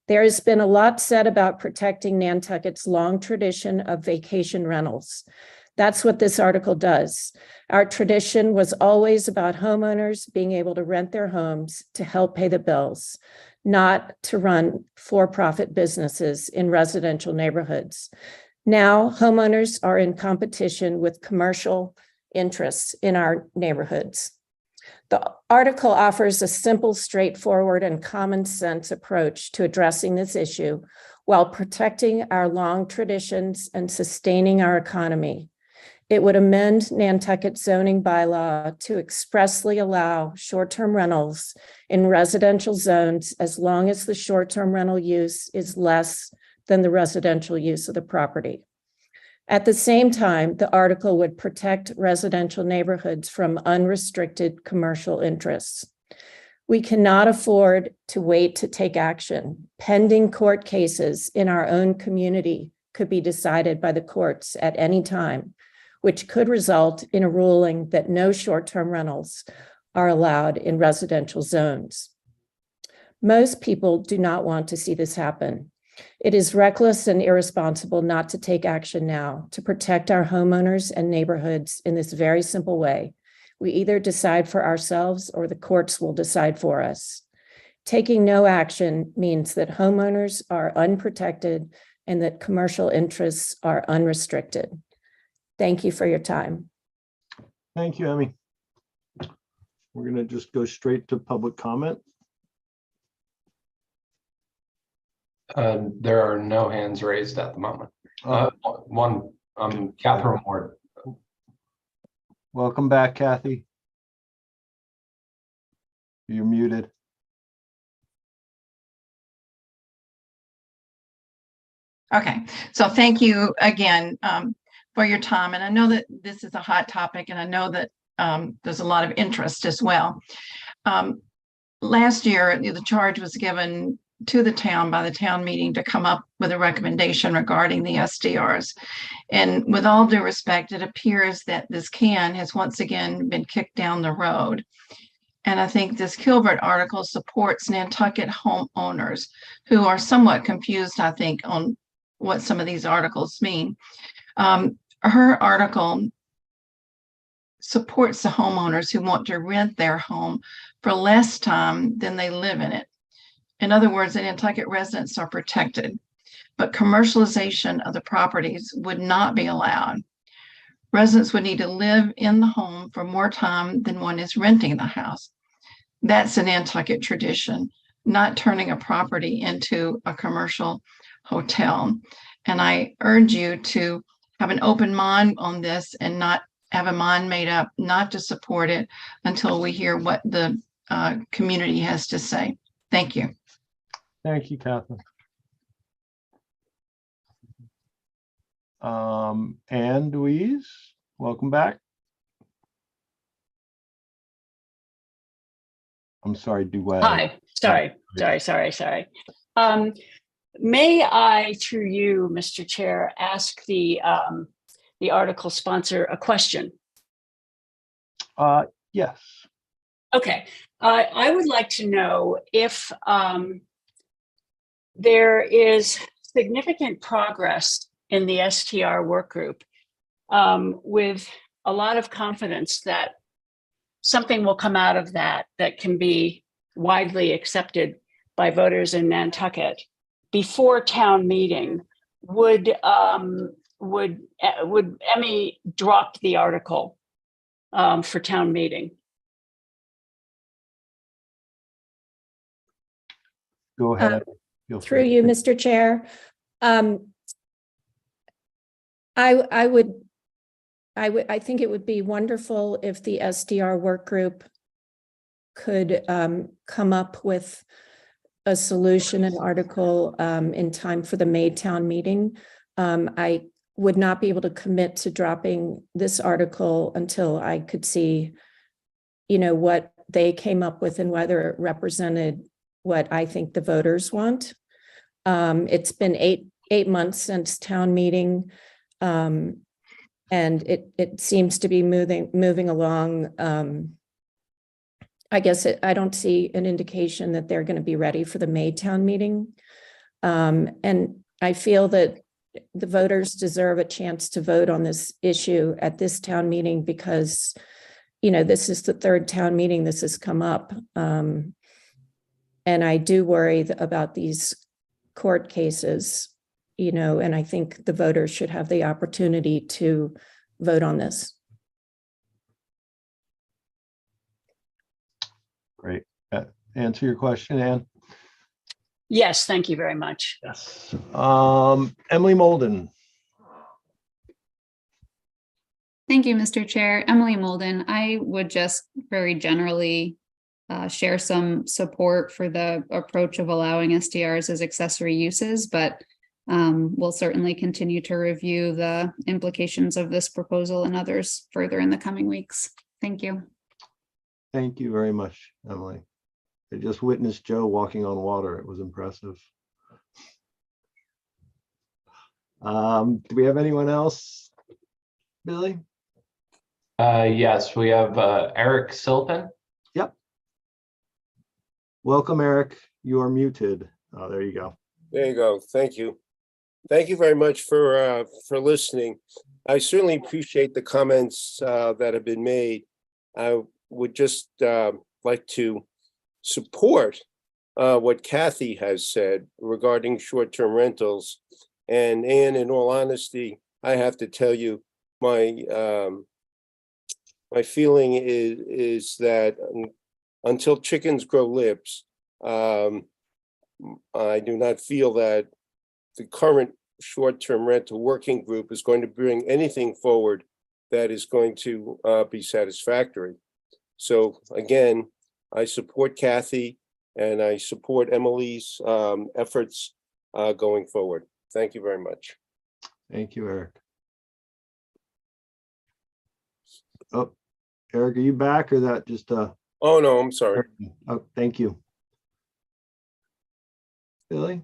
There has been a lot said about protecting Nantucket's long tradition of vacation rentals. That's what this article does. Our tradition was always about homeowners being able to rent their homes to help pay the bills, not to run for-profit businesses in residential neighborhoods. Now, homeowners are in competition with commercial interests in our neighborhoods. The article offers a simple, straightforward, and common sense approach to addressing this issue while protecting our long traditions and sustaining our economy. It would amend Nantucket's zoning bylaw to expressly allow short-term rentals in residential zones as long as the short-term rental use is less than the residential use of the property. At the same time, the article would protect residential neighborhoods from unrestricted commercial interests. We cannot afford to wait to take action. Pending court cases in our own community could be decided by the courts at any time, which could result in a ruling that no short-term rentals are allowed in residential zones. Most people do not want to see this happen. It is reckless and irresponsible not to take action now to protect our homeowners and neighborhoods in this very simple way. We either decide for ourselves or the courts will decide for us. Taking no action means that homeowners are unprotected and that commercial interests are unrestricted. Thank you for your time. Thank you, Emmy. We're going to just go straight to public comment. There are no hands raised at the moment. One, Catherine Ward. Welcome back, Kathy. You're muted. Okay, so thank you again for your time. And I know that this is a hot topic, and I know that there's a lot of interest as well. Last year, the charge was given to the town by the town meeting to come up with a recommendation regarding the SDRs. And with all due respect, it appears that this can has once again been kicked down the road. And I think this Kilbert article supports Nantucket homeowners who are somewhat confused, I think, on what some of these articles mean. Her article supports the homeowners who want to rent their home for less time than they live in it. In other words, the Nantucket residents are protected, but commercialization of the properties would not be allowed. Residents would need to live in the home for more time than one is renting the house. That's a Nantucket tradition, not turning a property into a commercial hotel. And I urge you to have an open mind on this and not have a mind made up not to support it until we hear what the community has to say. Thank you. Thank you, Catherine. Anne Louise, welcome back. I'm sorry, Duet. Hi, sorry. May I, through you, Mr. Chair, ask the article sponsor a question? Yes. Okay, I would like to know if there is significant progress in the STR work group with a lot of confidence that something will come out of that that can be widely accepted by voters in Nantucket before town meeting. Would Emmy drop the article for town meeting? Go ahead. Feel Through free. you, Mr. Chair. I think it would be wonderful if the SDR work group could come up with a solution, an article in time for the May town meeting. I would not be able to commit to dropping this article until I could see, what they came up with and whether it represented what I think the voters want. It's been eight months since town meeting. And it seems to be moving along. I guess I don't see an indication that they're going to be ready for the May town meeting. And I feel that the voters deserve a chance to vote on this issue at this town meeting because, this is the third town meeting this has come up. And I do worry about these court cases, and I think the voters should have the opportunity to vote on this. Great. Answer your question, Anne? Yes, thank you very much. Yes. Emily Molden. Thank you, Mr. Chair. Emily Molden. I would just very generally share some support for the approach of allowing SDRs as accessory uses, but we'll certainly continue to review the implications of this proposal and others further in the coming weeks. Thank you. Thank you very much, Emily. I just witnessed Joe walking on water. It was impressive. Do we have anyone else, Billy? Yes, we have Eric Silpen. Yep. Welcome, Eric. You are muted. Oh, there you go. There you go. Thank you. Thank you very much for listening. I certainly appreciate the comments that have been made. I would just like to support what Kathy has said regarding short-term rentals. And in all honesty, I have to tell you, my feeling is that until chickens grow lips, I do not feel that the current short-term rental working group is going to bring anything forward that is going to be satisfactory. So again, I support Kathy and I support Emily's efforts going forward. Thank you very much. Thank you, Eric. Oh, Eric, are you back or that just Oh, no, I'm sorry. Oh, thank you. Billy?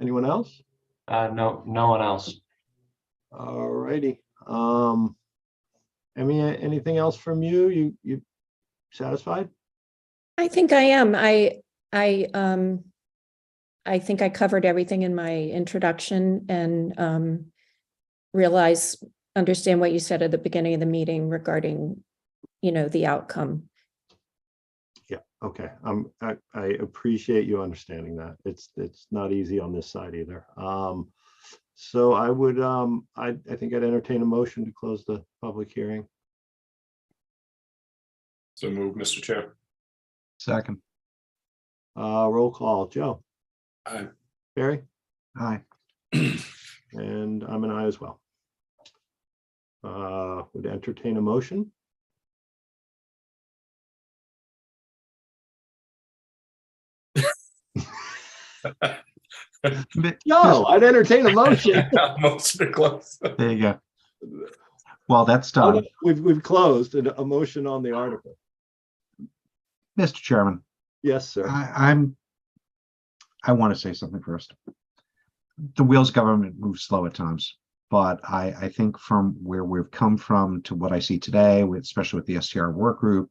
Anyone else? No, no one else. All righty. Emmy, anything else from you? You satisfied? I think I am. I think I covered everything in my introduction and understand what you said at the beginning of the meeting regarding, the outcome. Yeah, okay. I appreciate you understanding that. It's not easy on this side either. So I would I think I'd entertain a motion to close the public hearing. So move, Mr. Chair. Second. Roll call. Joe? Aye. Barry? Aye. And I'm an aye as well. Would entertain a motion. No, I'd entertain a motion. Most close. There you go. Well, that's Oh, done. no, we've closed a motion on the article. Mr. Chairman, Yes, sir. I want to say something first. The wheels of government move slow at times, but I think from where we've come from to what I see today, especially with the STR work group,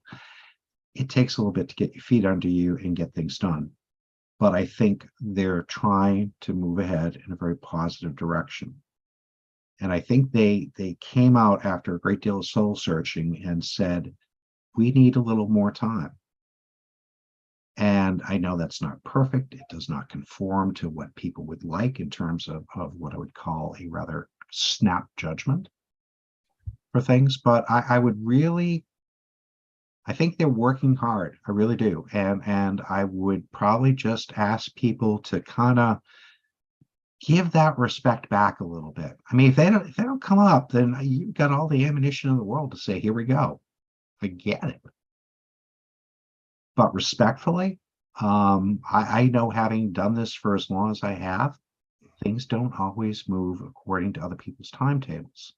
it takes a little bit to get your feet under you and get things done. But I think they're trying to move ahead in a very positive direction. And I think they came out after a great deal of soul searching and said, we need a little more time. And I know that's not perfect. It does not conform to what people would like in terms of what I would call a rather snap judgment for things. But I think they're working hard. I really do. And I would probably just ask people to kind of give that respect back a little bit. I mean, if they don't come up, then you've got all the ammunition in the world to say, here we go. I get it. But respectfully, I know, having done this for as long as I have, things don't always move according to other people's timetables.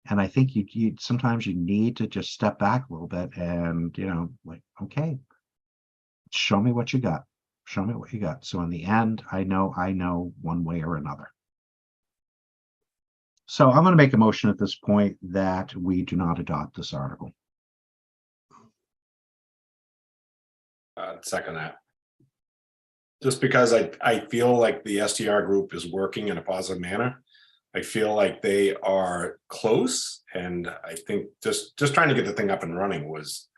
And I think you sometimes you need to just step back a little bit and, like, okay, show me what you got. Show me what you got. So in the end, I know one way or another. So I'm going to make a motion at this point that we do not adopt this article. Second that. Just because I feel like the STR group is working in a positive manner. I feel like they are close, and I think just trying to get the thing up and running was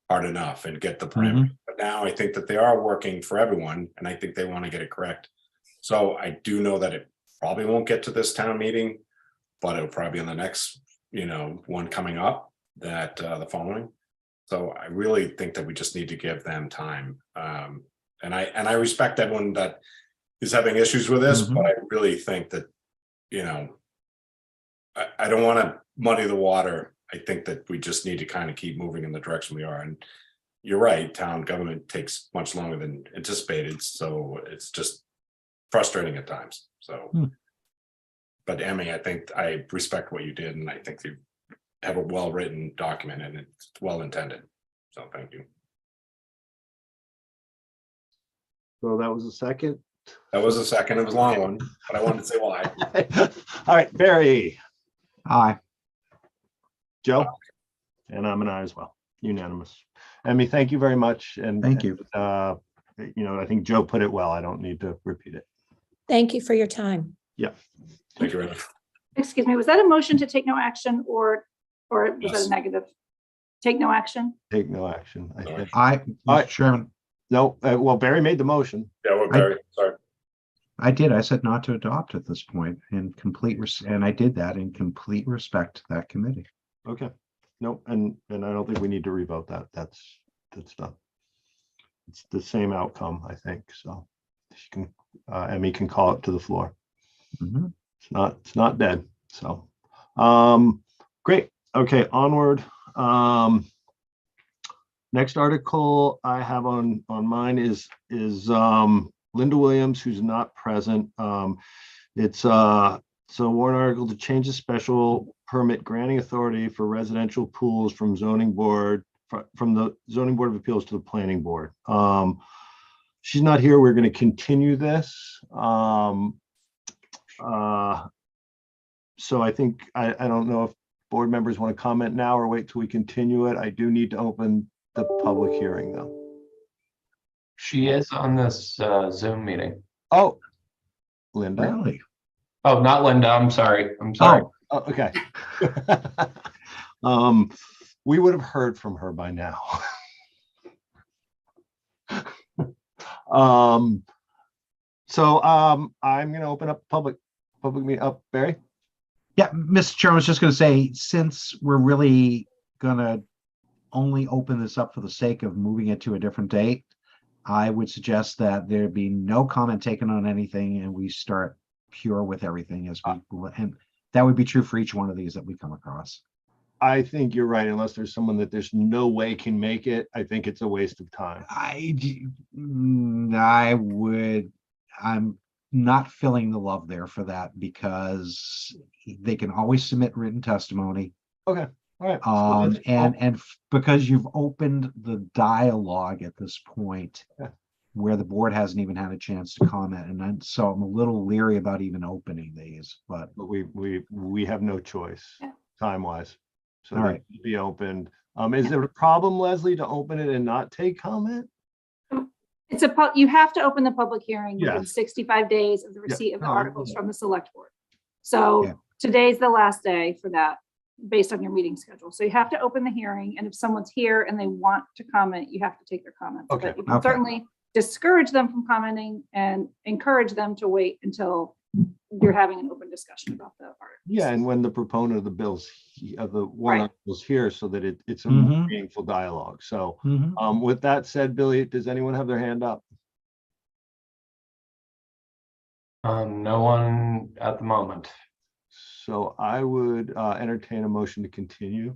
hard enough and get the parameters. But now I think that they are working for everyone, and I think they want to get it correct. So I do know that it probably won't get to this town meeting, but it'll probably be on the next, one coming up, that the following. So I really think that we just need to give them time. And I respect everyone that is having issues with this, but I really think that, I don't want to muddy the water. I think that we just need to kind of keep moving in the direction we are. And you're right, town government takes much longer than anticipated. So it's just frustrating at times. So, but Emmy, I think I respect what you did, and I think you have a well-written document and it's well-intended. So thank you. So that was a second. That was a second. It was a long one, but I wanted to say why. All right, Barry. Aye. Joe? And I'm an aye as well. Unanimous. Emmy, thank you very much. And Thank you. I think Joe put it well. I don't need to repeat it. Thank you for your time. Yeah. Thank you, Rena. Excuse me, was that a motion to take no action or was that Yes. a negative? Take no action? Take no action. I think. Mr. Chairman, No, well, Barry made the motion. Yeah, we're very sorry. I did. I said not to adopt at this point in complete, and I did that in complete respect to that committee. Okay. No, and I don't think we need to revote that. That's done. It's the same outcome, I think. So she can, Emmy can call it to the floor. It's not dead. So, great. Okay, onward. Next article I have on mine is Linda Williams, who's not present. It's a warrant article to change the special permit granting authority for residential pools from the zoning board of appeals to the planning board. she's not here. We're going to continue this. So I think, I don't know if board members want to comment now or wait till we continue it. I do need to open the public hearing though. She is on this Zoom meeting. Oh, Linda. Really? Oh, not Linda. I'm sorry. I'm sorry. Oh, okay. We would have heard from her by now. I'm going to open up public meeting up, Barry. Yeah, Mr. Chairman, I was just going to say, since we're really going to only open this up for the sake of moving it to a different date, I would suggest that there be no comment taken on anything and we start pure with everything as we, and that would be true for each one of these that we come across. I think you're right. Unless there's someone that there's no way can make it, I think it's a waste of time. I'm not feeling the love there for that because they can always submit written testimony. Okay. All right. And because you've opened the dialogue at this point, yeah, where the board hasn't even had a chance to comment, and so I'm a little leery about even opening these. But we have no choice, yeah, time wise, so all they right, need to be opened. Is there a problem, Leslie, to open it and not take comment? It's you have to open the public hearing within Yes. 65 days of the Yeah. receipt of the Oh, articles yeah. from the select board. So Yeah. today's the last day for that, based on your meeting schedule. So you have to open the hearing, and if someone's here and they want to comment, you have to take their comments. Okay. But you can Okay. certainly discourage them from commenting and encourage them to wait until you're having an open discussion about the article. Yeah, and when the proponent of the bills of the warrant Right. articles here, so that it's a more Mhm. meaningful dialogue. So Mhm. with that said, Billy, does anyone have their hand up? No one at the moment. So I would entertain a motion to continue.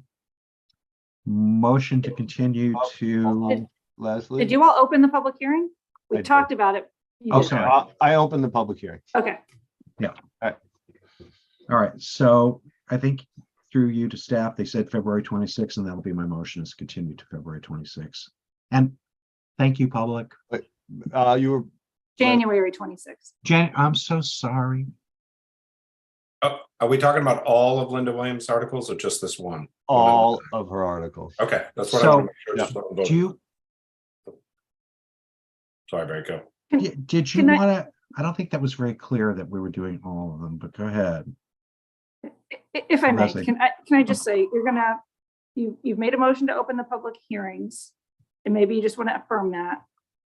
Motion to continue to. Leslie? Did you all open the public hearing? We I did. talked about it. You Oh, did. sorry. I opened the public hearing. Okay. All right, so I think through you to staff, they said February 26th, and that'll be my motion is continue to February 26th. And thank you, public. You were January 26th. Jen, I'm so sorry. Oh, are we talking about all of Linda Williams' articles or just this one? all of her articles. Okay, that's what I So, want to make sure. yeah. Just let them vote. Do you, Sorry, Barry, go. did you Can I- want to, I don't think that was very clear that we were doing all of them, but go ahead. If I may, Leslie. can I just say, you've made a motion to open the public hearings, and maybe you just want to affirm that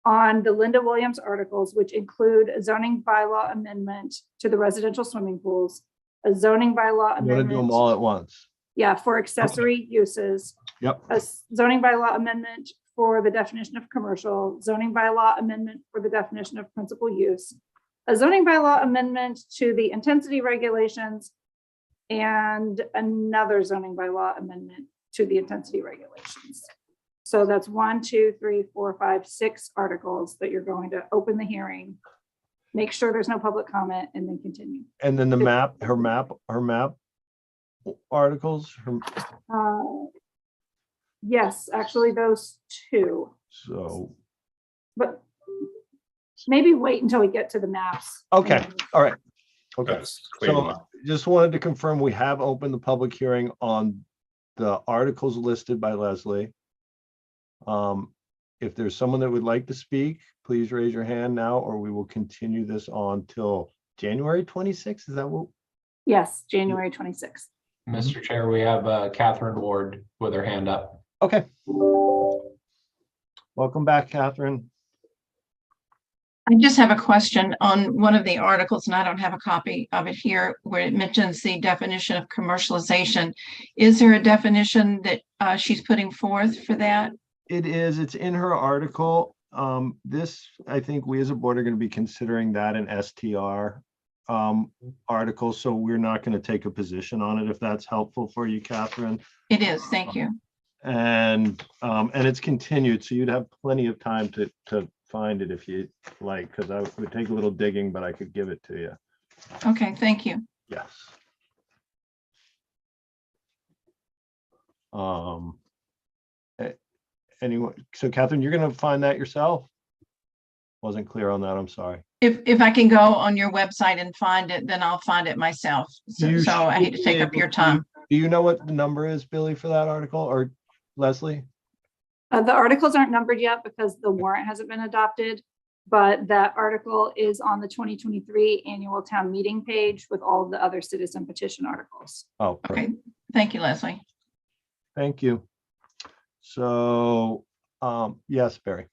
on the Linda Williams articles, which include a zoning bylaw amendment to the residential swimming pools, a zoning bylaw You want to do them amendment, all at once? yeah, for accessory uses, Yep. a zoning bylaw amendment for the definition of commercial, zoning bylaw amendment for the definition of principal use, a zoning bylaw amendment to the intensity regulations, and another zoning bylaw amendment to the intensity regulations. So that's 1, 2, 3, 4, 5, 6 articles that you're going to open the hearing, make sure there's no public comment, and then continue. And then the map, her map articles, Yes, actually those 2, so, but maybe wait until we get to the maps. okay, all right. Okay, That's clean them so up. just wanted to confirm, we have opened the public hearing on the articles listed by Leslie. If there's someone that would like to speak, please raise your hand now, or we will continue this on till January 26th. Is that what? Yes, January 26th. Mr. Chair, we have Catherine Ward with her hand up. Okay. Welcome back, Catherine. I just have a question on one of the articles, and I don't have a copy of it here, where it mentions the definition of commercialization. Is there a definition that she's putting forth for that? It is, it's in her article. This, I think we as a board are going to be considering that an STR article, so we're not going to take a position on it, if that's helpful for you, Catherine. It is, thank you. And it's continued, so you'd have plenty of time to find it if you like, because I would take a little digging, but I could give it to you. Okay, thank you. Yes. Anyone, so Catherine, you're gonna find that yourself? Wasn't clear on that, I'm sorry. If I can go on your website and find it, then I'll find it myself. So, You so I hate should to be take up able your to- time. Do you know what the number is, Billy, for that article, or Leslie? The articles aren't numbered yet because the warrant hasn't been adopted, but that article is on the 2023 annual town meeting page with all of the other citizen petition articles. Oh, Okay, perfect. thank you, Leslie. Thank you. So, yes, Barry.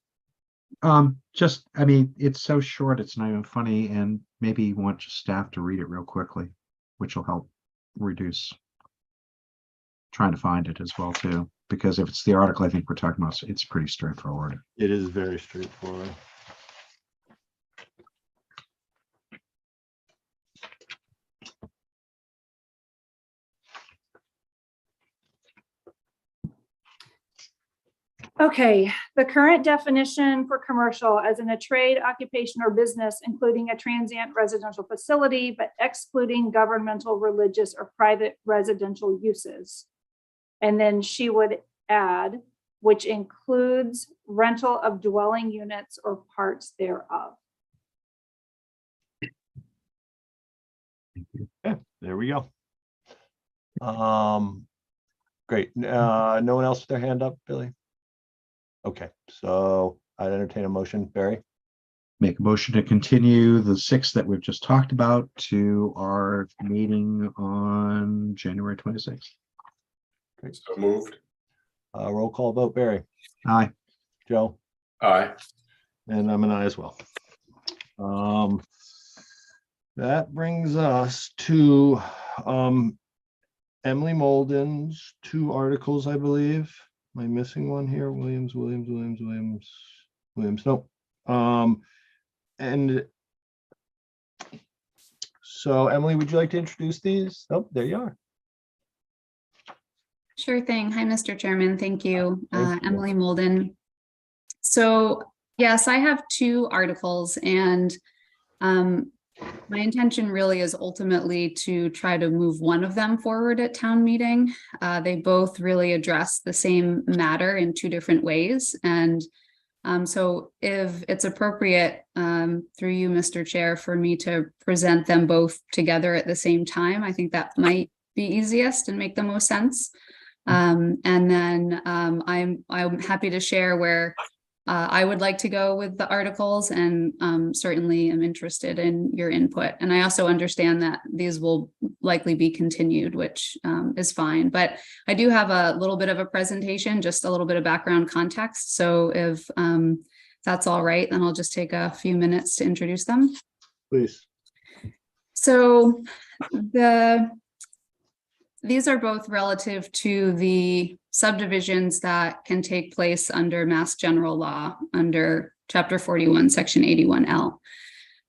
Just, I mean, it's so short, it's not even funny, and maybe you want your staff to read it real quickly, which will help reduce trying to find it as well too, because if it's the article I think we're talking about, it's pretty straightforward. It is very straightforward. Okay, the current definition for commercial as in a trade, occupation, or business, including a transient residential facility, but excluding governmental, religious, or private residential uses. And then she would add, which includes rental of dwelling units or parts thereof. Okay, there we go. Great. No one else with their hand up, Billy? Okay, so I'd entertain a motion, Barry. Make a motion to continue the 6 that we've just talked about to our meeting on January 26th. So moved. Roll call vote, Barry, Aye. Joe, Aye. and I'm an aye as well. That brings us to Emily Molden's 2 articles, I believe. Am I missing one here? Williams. Nope. And so Emily, would you like to introduce these? Oh, there you are. Sure thing. Hi, Mr. Chairman. Thank you. Thank you. Emily Molden. So yes, I have 2 articles, and my intention really is ultimately to try to move one of them forward at town meeting. They both really address the same matter in 2 different ways. And so if it's appropriate through you, Mr. Chair, for me to present them both together at the same time, I think that might be easiest and make the most sense. And then I'm happy to share where I would like to go with the articles, and certainly am interested in your input. And I also understand that these will likely be continued, which is fine. But I do have a little bit of a presentation, just a little bit of background context. So if that's all right, then I'll just take a few minutes to introduce them. Please. So these are both relative to the subdivisions that can take place under Mass General Law under Chapter 41, Section 81L.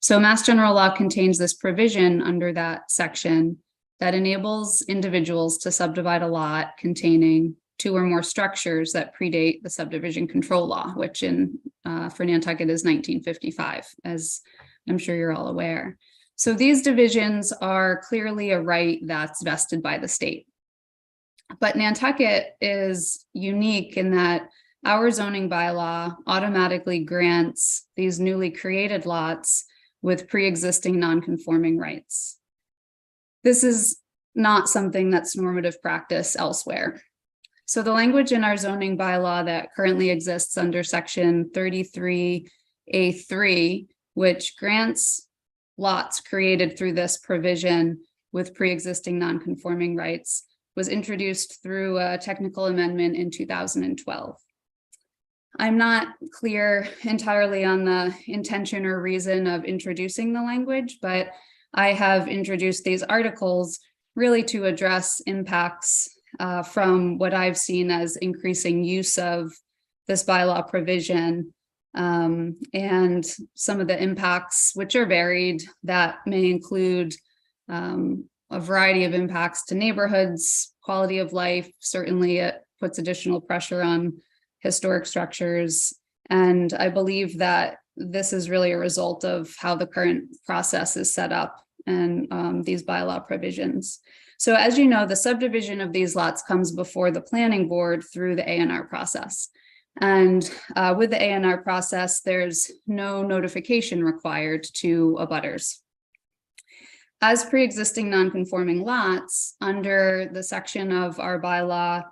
So Mass General Law contains this provision under that section that enables individuals to subdivide a lot containing 2 or more structures that predate the subdivision control law, which for Nantucket is 1955, as I'm sure you're all aware. So these divisions are clearly a right that's vested by the state. But Nantucket is unique in that our zoning bylaw automatically grants these newly created lots with pre-existing non-conforming rights. This is not something that's normative practice elsewhere. So the language in our zoning bylaw that currently exists under Section 33A3, which grants lots created through this provision with pre-existing non-conforming rights, was introduced through a technical amendment in 2012. I'm not clear entirely on the intention or reason of introducing the language, but I have introduced these articles really to address impacts from what I've seen as increasing use of this bylaw provision, and some of the impacts, which are varied, that may include a variety of impacts to neighborhoods, quality of life. Certainly it puts additional pressure on historic structures. And I believe that this is really a result of how the current process is set up and these bylaw provisions. So as you know, the subdivision of these lots comes before the planning board through the A&R process. And with the A&R process, there's no notification required to abutters. As pre-existing non-conforming lots, under the section of our bylaw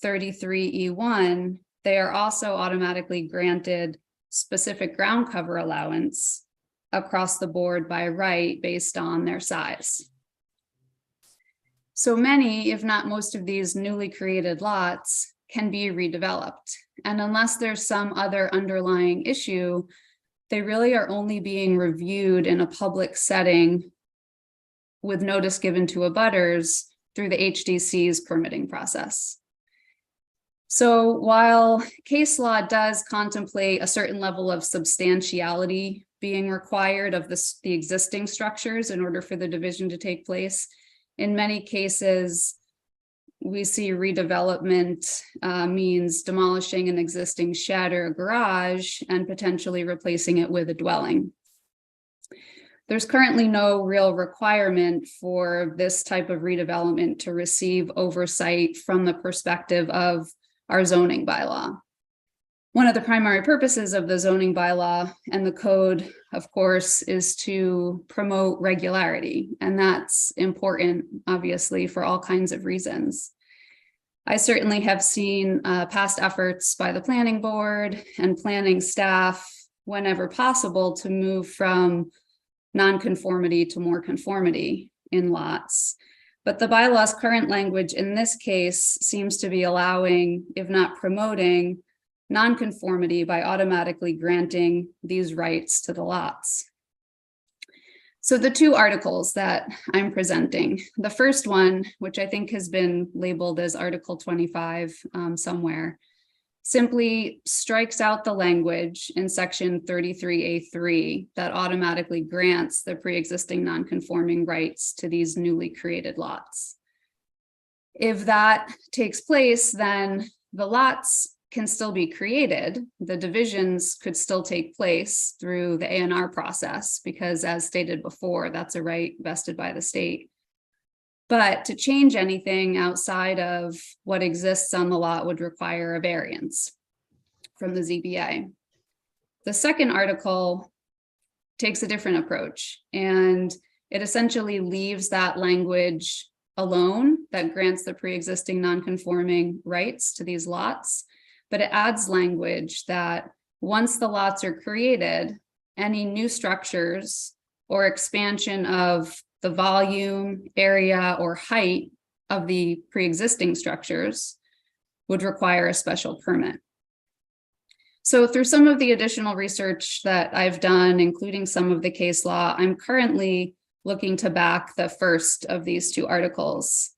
33E1, they are also automatically granted specific ground cover allowance across the board by right based on their size. So many, if not most of these newly created lots can be redeveloped. And unless there's some other underlying issue, they really are only being reviewed in a public setting with notice given to abutters through the HDC's permitting process. So while case law does contemplate a certain level of substantiality being required of the existing structures in order for the division to take place, in many cases, we see redevelopment means demolishing an existing shed or a garage and potentially replacing it with a dwelling. There's currently no real requirement for this type of redevelopment to receive oversight from the perspective of our zoning bylaw. One of the primary purposes of the zoning bylaw and the code, of course, is to promote regularity. And that's important, obviously, for all kinds of reasons. I certainly have seen past efforts by the planning board and planning staff, whenever possible, to move from non-conformity to more conformity in lots. But the bylaw's current language in this case seems to be allowing, if not promoting, non-conformity by automatically granting these rights to the lots. So the two articles that I'm presenting, the first one, which I think has been labeled as Article 25 somewhere, simply strikes out the language in section 33A3 that automatically grants the pre-existing non-conforming rights to these newly created lots. If that takes place, then the lots can still be created. The divisions could still take place through the A&R process, because as stated before, that's a right vested by the state. But to change anything outside of what exists on the lot would require a variance from the ZBA. The second article takes a different approach, and it essentially leaves that language alone that grants the pre-existing non-conforming rights to these lots, but it adds language that once the lots are created, any new structures or expansion of the volume, area, or height of the pre-existing structures would require a special permit. So through some of the additional research that I've done, including some of the case law, I'm currently looking to back the first of these two articles.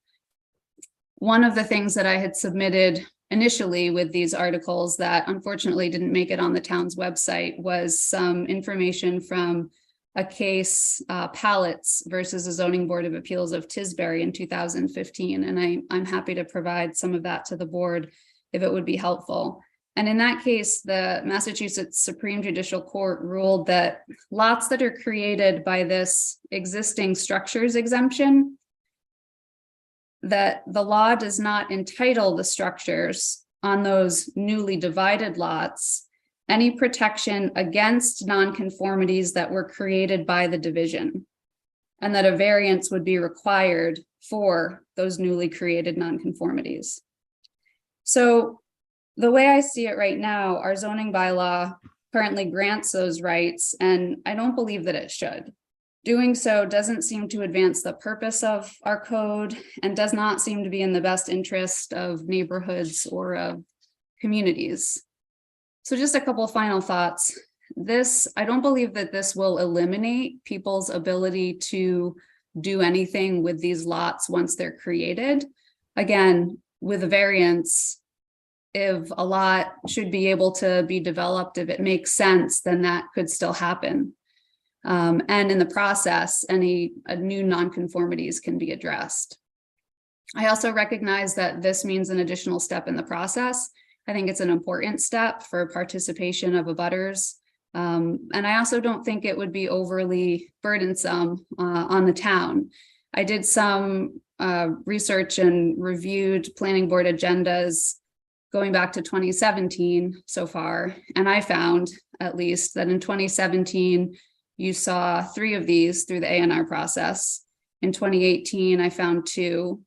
One of the things that I had submitted initially with these articles that unfortunately didn't make it on the town's website was some information from a case, Pallets versus the Zoning Board of Appeals of Tisbury in 2015. And I'm happy to provide some of that to the board if it would be helpful. And in that case, the Massachusetts Supreme Judicial Court ruled that lots that are created by this existing structures exemption, that the law does not entitle the structures on those newly divided lots any protection against nonconformities that were created by the division, and that a variance would be required for those newly created nonconformities. So the way I see it right now, our zoning bylaw currently grants those rights, and I don't believe that it should. Doing so doesn't seem to advance the purpose of our code and does not seem to be in the best interest of neighborhoods or of communities. So just a couple final thoughts. I don't believe that this will eliminate people's ability to do anything with these lots once they're created. Again, with a variance, if a lot should be able to be developed, if it makes sense, then that could still happen. And in the process, any new nonconformities can be addressed. I also recognize that this means an additional step in the process. I think it's an important step for participation of abutters. And I also don't think it would be overly burdensome on the town. I did some research and reviewed planning board agendas going back to 2017 so far. And I found at least that in 2017, you saw 3 of these through the ANR process. In 2018, I found 2.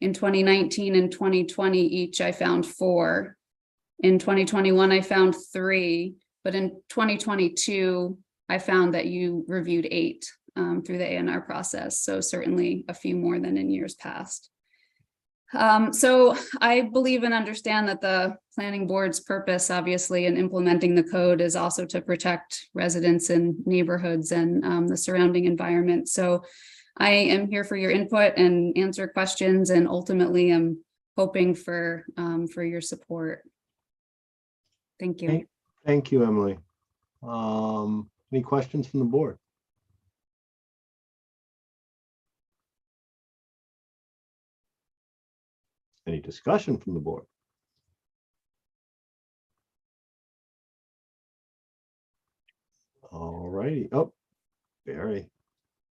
In 2019 and 2020 each, I found 4. In 2021, I found 3. But in 2022, I found that you reviewed 8 through the ANR process. So certainly a few more than in years past. So I believe and understand that the planning board's purpose, obviously, in implementing the code is also to protect residents and neighborhoods and the surrounding environment. So I am here for your input and answer questions, and ultimately I'm hoping for your support. Thank you. Thank you, Emily. Any questions from the board? Any discussion from the board? All righty. Oh, Barry.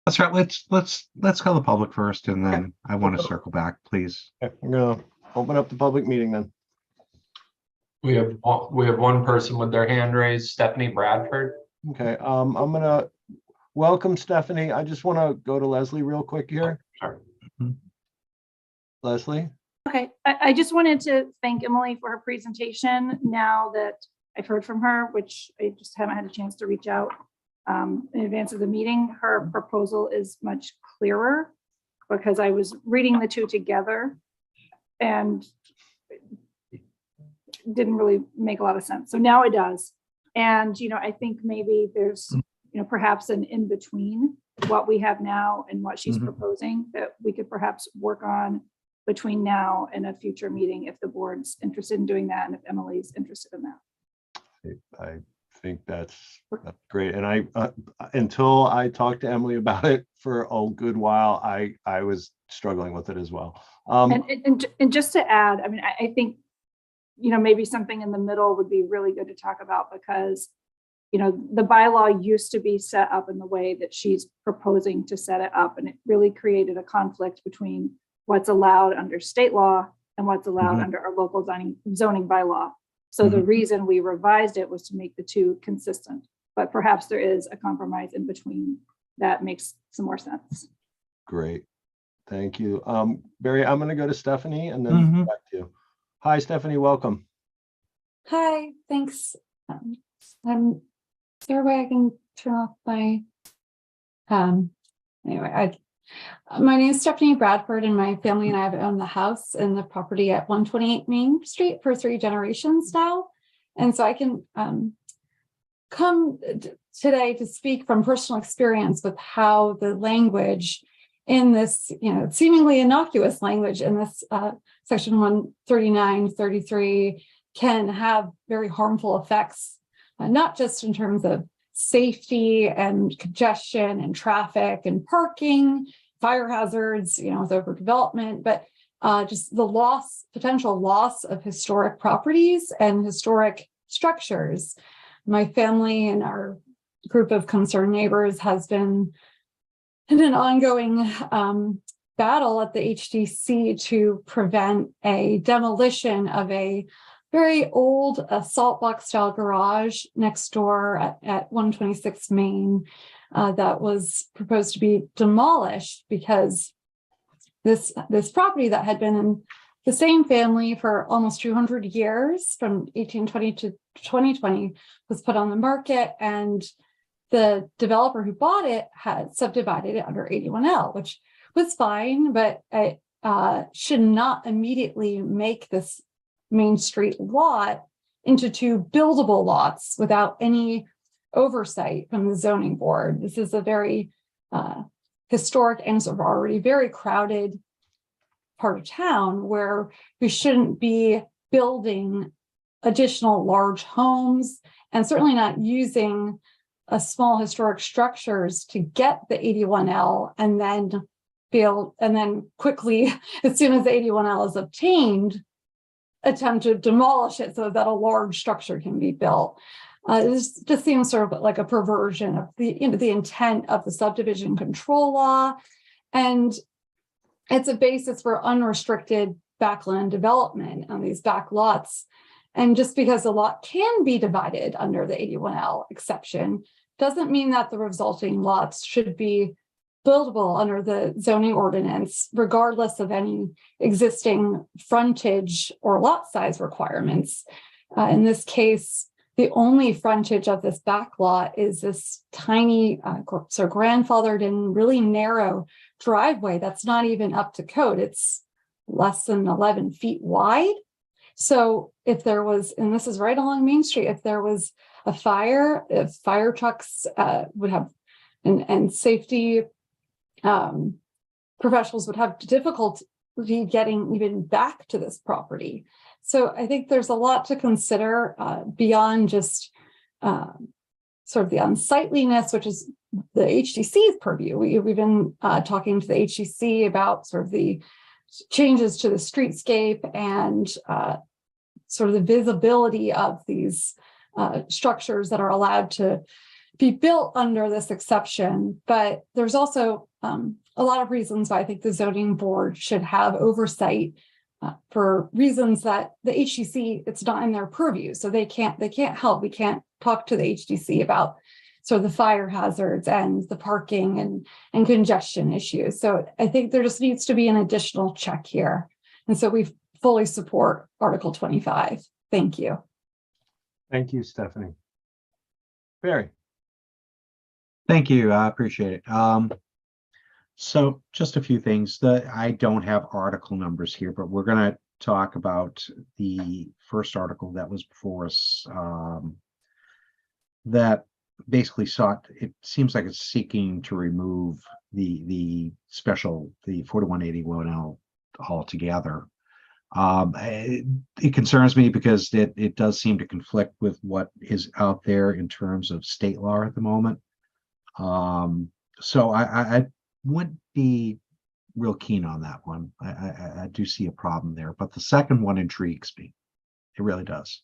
That's right. Let's call the public first, and then I want to circle back, please. Okay, I'm gonna open up the public meeting then. We have one person with their hand raised, Stephanie Bradford. Okay, I'm gonna welcome Stephanie. I just want to go to Leslie real quick here. Sorry. Leslie. Okay, I just wanted to thank Emily for her presentation now that I've heard from her, which I just haven't had a chance to reach out in advance of the meeting. Her proposal is much clearer because I was reading the two together and it didn't really make a lot of sense. So now it does. And, I think maybe there's, perhaps an in between what we have now and what she's proposing that we could perhaps work on between now and a future meeting if the board's interested in doing that and if Emily's interested in that. I think that's great. And I until I talked to Emily about it for a good while, I was struggling with it as well. And just to add, I mean, I think, maybe something in the middle would be really good to talk about because, the bylaw used to be set up in the way that she's proposing to set it up. And it really created a conflict between what's allowed under state law and what's allowed under our local zoning bylaw. So the reason we revised it was to make the two consistent, but perhaps there is a compromise in between that makes some more sense. Great. Thank you. Barry, I'm going to go to Stephanie and then back to you. Hi, Stephanie, welcome. Hi, thanks. Is there a way I can turn off my, anyway, my name is Stephanie Bradford and my family and I have owned the house and the property at 128 Main Street for 3 generations now. And so I can come today to speak from personal experience with how the language in this, seemingly innocuous language in this section 139-33 can have very harmful effects, not just in terms of safety and congestion and traffic and parking, fire hazards, with overdevelopment, but just the potential loss of historic properties and historic structures. My family and our group of concerned neighbors has been in an ongoing battle at the HDC to prevent a demolition of a very old salt block style garage next door at 126 Main that was proposed to be demolished because this property that had been in the same family for almost 200 years from 1820 to 2020 was put on the market, and the developer who bought it had subdivided it under 81L, which was fine, but it should not immediately make this Main Street lot into 2 buildable lots without any oversight from the zoning board. This is a very historic and sort of already very crowded part of town where we shouldn't be building additional large homes and certainly not using small historic structures to get the 81L and then build, and then quickly, as soon as the 81L is obtained, attempt to demolish it so that a large structure can be built. This just seems sort of like a perversion of the intent of the subdivision control law, and it's a basis for unrestricted backland development on these back lots. And just because a lot can be divided under the 81L exception, doesn't mean that the resulting lots should be buildable under the zoning ordinance, regardless of any existing frontage or lot size requirements. In this case, the only frontage of this back lot is this tiny, so grandfathered and really narrow driveway that's not even up to code. It's less than 11 feet wide. So if there was, and this is right along Main Street, if there was a fire, if fire trucks would have, and safety professionals would have difficulty getting even back to this property. So I think there's a lot to consider beyond just sort of the unsightliness, which is the HDC's purview. We've been talking to the HDC about sort of the changes to the streetscape and sort of the visibility of these structures that are allowed to be built under this exception. But there's also a lot of reasons why I think the zoning board should have oversight for reasons that the HDC, it's not in their purview. So they can't help. We can't talk to the HDC about sort of the fire hazards and the parking and congestion issues. So I think there just needs to be an additional check here. And so we fully support Article 25. Thank you. Thank you, Stephanie. Barry. Thank you. I appreciate it. So just a few things that I don't have article numbers here, but we're going to talk about the first article that was before us that basically sought, it seems like it's seeking to remove the 4181L altogether. It concerns me because it does seem to conflict with what is out there in terms of state law at the moment. So I wouldn't be real keen on that one. I do see a problem there, but the second one intrigues me. It really does.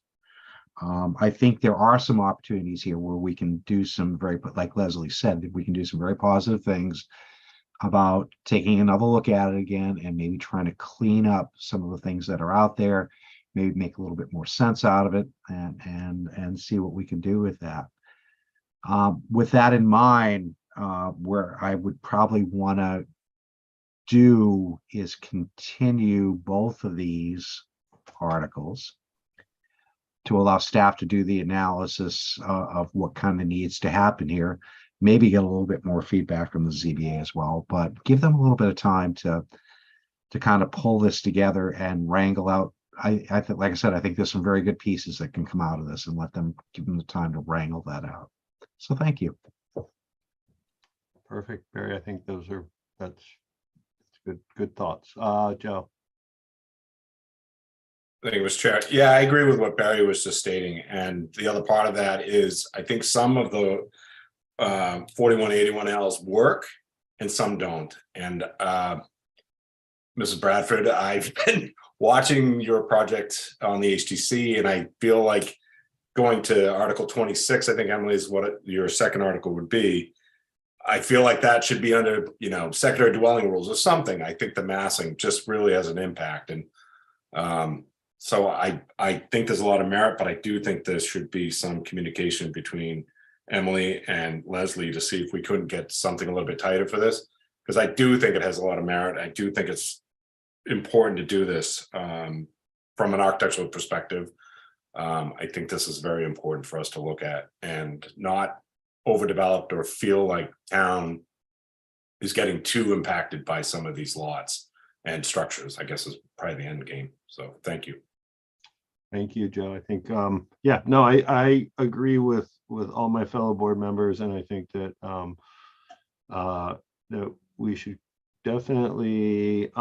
I think there are some opportunities here where we can do some like Leslie said, we can do some very positive things about taking another look at it again and maybe trying to clean up some of the things that are out there, maybe make a little bit more sense out of it and see what we can do with that. With that in mind, where I would probably want to do is continue both of these articles to allow staff to do the analysis of what kind of needs to happen here, maybe get a little bit more feedback from the ZBA as well, but give them a little bit of time to kind of pull this together and wrangle out. I think, like I said, I think there's some very good pieces that can come out of this, and give them the time to wrangle that out. So thank you. Perfect, Barry. I think that's good thoughts. Joe. Thank you, Mr. Chair. Yeah, I agree with what Barry was just stating. And the other part of that is I think some of the 4181Ls work and some don't. And Mrs. Bradford, I've been watching your project on the HTC, and I feel like going to Article 26, I think Emily is what your second article would be. I feel like that should be under, secondary dwelling rules or something. I think the massing just really has an impact. And so I think there's a lot of merit, but I do think there should be some communication between Emily and Leslie to see if we couldn't get something a little bit tighter for this, because I do think it has a lot of merit. I do think it's important to do this from an architectural perspective. I think this is very important for us to look at and not overdeveloped or feel like town is getting too impacted by some of these lots and structures, I guess is probably the end game. So thank you. Thank you, Joe. I think, yeah, no, I agree with all my fellow board members, and I think that that we should definitely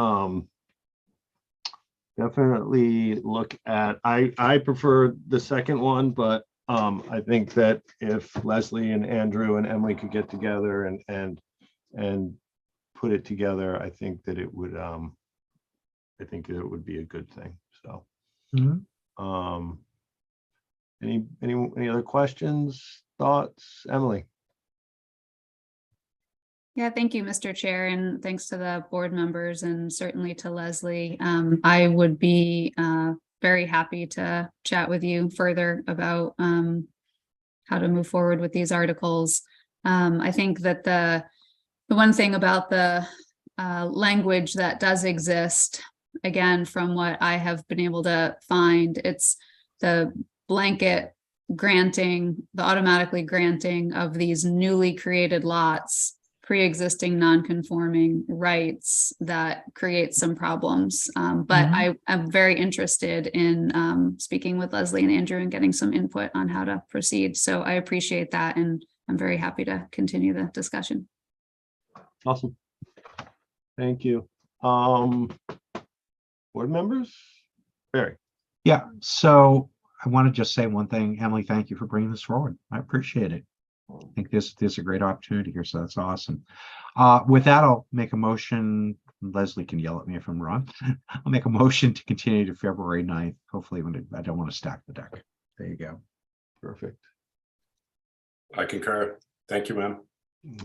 look at. I prefer the second one, but I think that if Leslie and Andrew and Emily could get together and put it together, I think that it would be a good thing. So. Mhm. Any other questions, thoughts, Emily? Yeah, thank you, Mr. Chair, and thanks to the board members and certainly to Leslie. I would be very happy to chat with you further about how to move forward with these articles. I think that the one thing about the language that does exist, again, from what I have been able to find, it's the blanket granting, the automatically granting of these newly created lots, pre-existing non-conforming rights that create some problems. But I am very interested in speaking with Leslie and Andrew and getting some input on how to proceed. So I appreciate that, and I'm very happy to continue the discussion. Awesome. Thank you. Board members? Barry. Yeah, so I want to just say one thing. Emily, thank you for bringing this forward. I appreciate it. I think this is a great opportunity here, so that's awesome. With that, I'll make a motion. Leslie can yell at me if I'm wrong. I'll make a motion to continue to February 9th. Hopefully, I don't want to stack the deck. There you go. Perfect. I concur. Thank you, ma'am.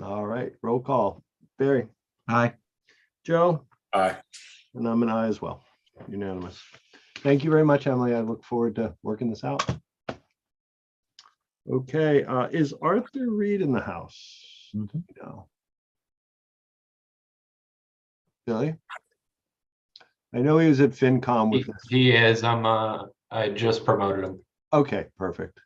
All right, roll call. Barry. Aye. Joe. Aye. And I'm an aye as well. Unanimous. Thank you very much, Emily. I look forward to working this out. Okay, is Arthur Reed in the house? No. Billy? I know he was at FinCom with us. He is. I just promoted him. Okay, perfect.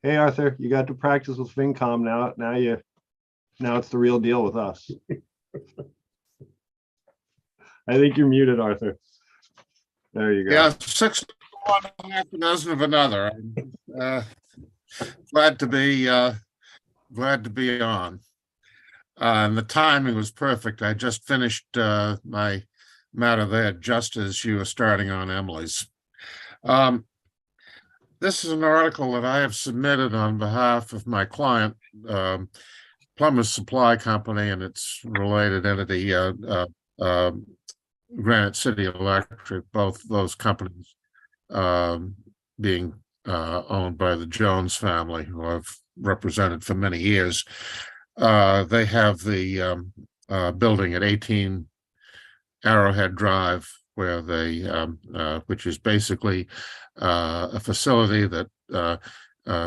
Hey, Arthur, you got to practice with FinCom now. Now it's the real deal with us. I think you're muted, Arthur. There you go. Yeah, 6 of one, half a dozen of another. Glad to be on. And the timing was perfect. I just finished my matter there just as you were starting on Emily's. This is an article that I have submitted on behalf of my client, Plumbers Supply Company, and its related entity, Granite City Electric, both those companies being owned by the Jones family, who I've represented for many years. They have the building at 18 Arrowhead Drive, where they, which is basically a facility that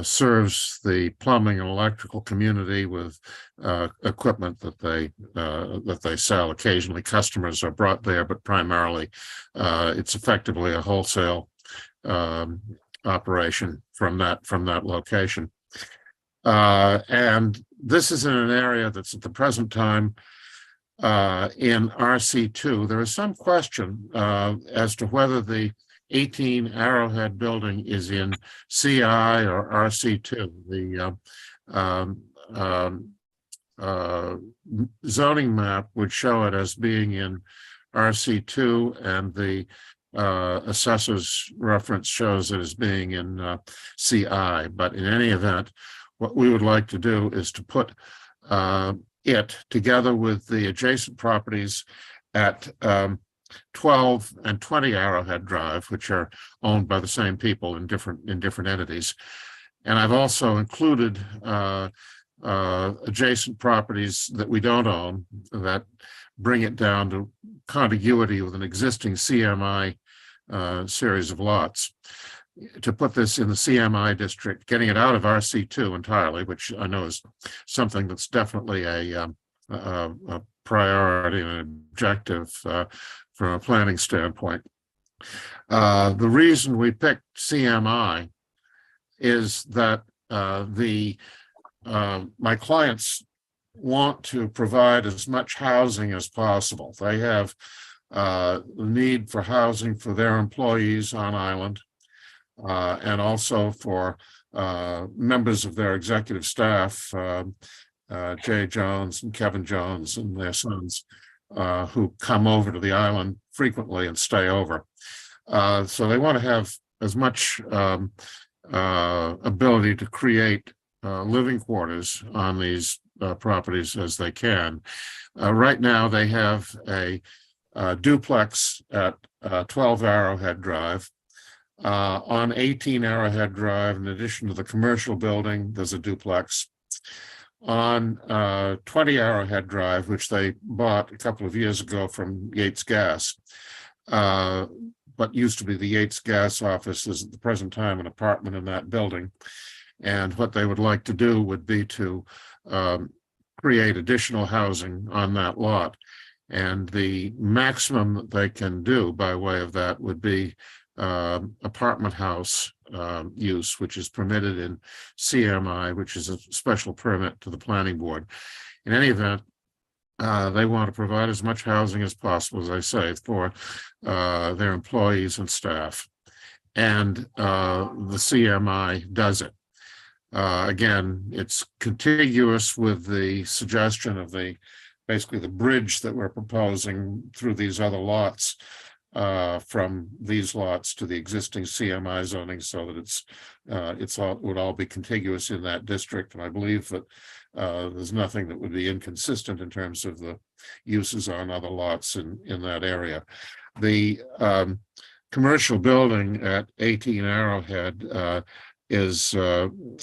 serves the plumbing and electrical community with equipment that they sell. Occasionally, customers are brought there, but primarily, it's effectively a wholesale operation from that location. And this is in an area that's at the present time in RC2. There is some question as to whether the 18 Arrowhead building is in CI or RC2. The zoning map would show it as being in RC2, and the assessor's reference shows it as being in CI. But in any event, what we would like to do is to put it together with the adjacent properties at 12 and 20 Arrowhead Drive, which are owned by the same people in different entities. And I've also included adjacent properties that we don't own that bring it down to contiguity with an existing CMI series of lots. To put this in the CMI district, getting it out of RC2 entirely, which I know is something that's definitely a priority and an objective from a planning standpoint. The reason we picked CMI is that my clients want to provide as much housing as possible. They have the need for housing for their employees on island, and also for members of their executive staff, Jay Jones and Kevin Jones and their sons, who come over to the island frequently and stay over. So they want to have as much ability to create living quarters on these properties as they can. Right now, they have a duplex at 12 Arrowhead Drive. On 18 Arrowhead Drive, in addition to the commercial building, there's a duplex. On 20 Arrowhead Drive, which they bought a couple of years ago from Yates Gas, what used to be the Yates Gas office is at the present time an apartment in that building. And what they would like to do would be to create additional housing on that lot. And the maximum that they can do by way of that would be apartment house use, which is permitted in CMI, which is a special permit to the planning board. In any event, they want to provide as much housing as possible, as I say, for their employees and staff. And the CMI does it. Again, it's contiguous with the suggestion of basically the bridge that we're proposing through these other lots, from these lots to the existing CMI zoning, so that it would all be contiguous in that district. And I believe that there's nothing that would be inconsistent in terms of the uses on other lots in that area. The commercial building at 18 Arrowhead is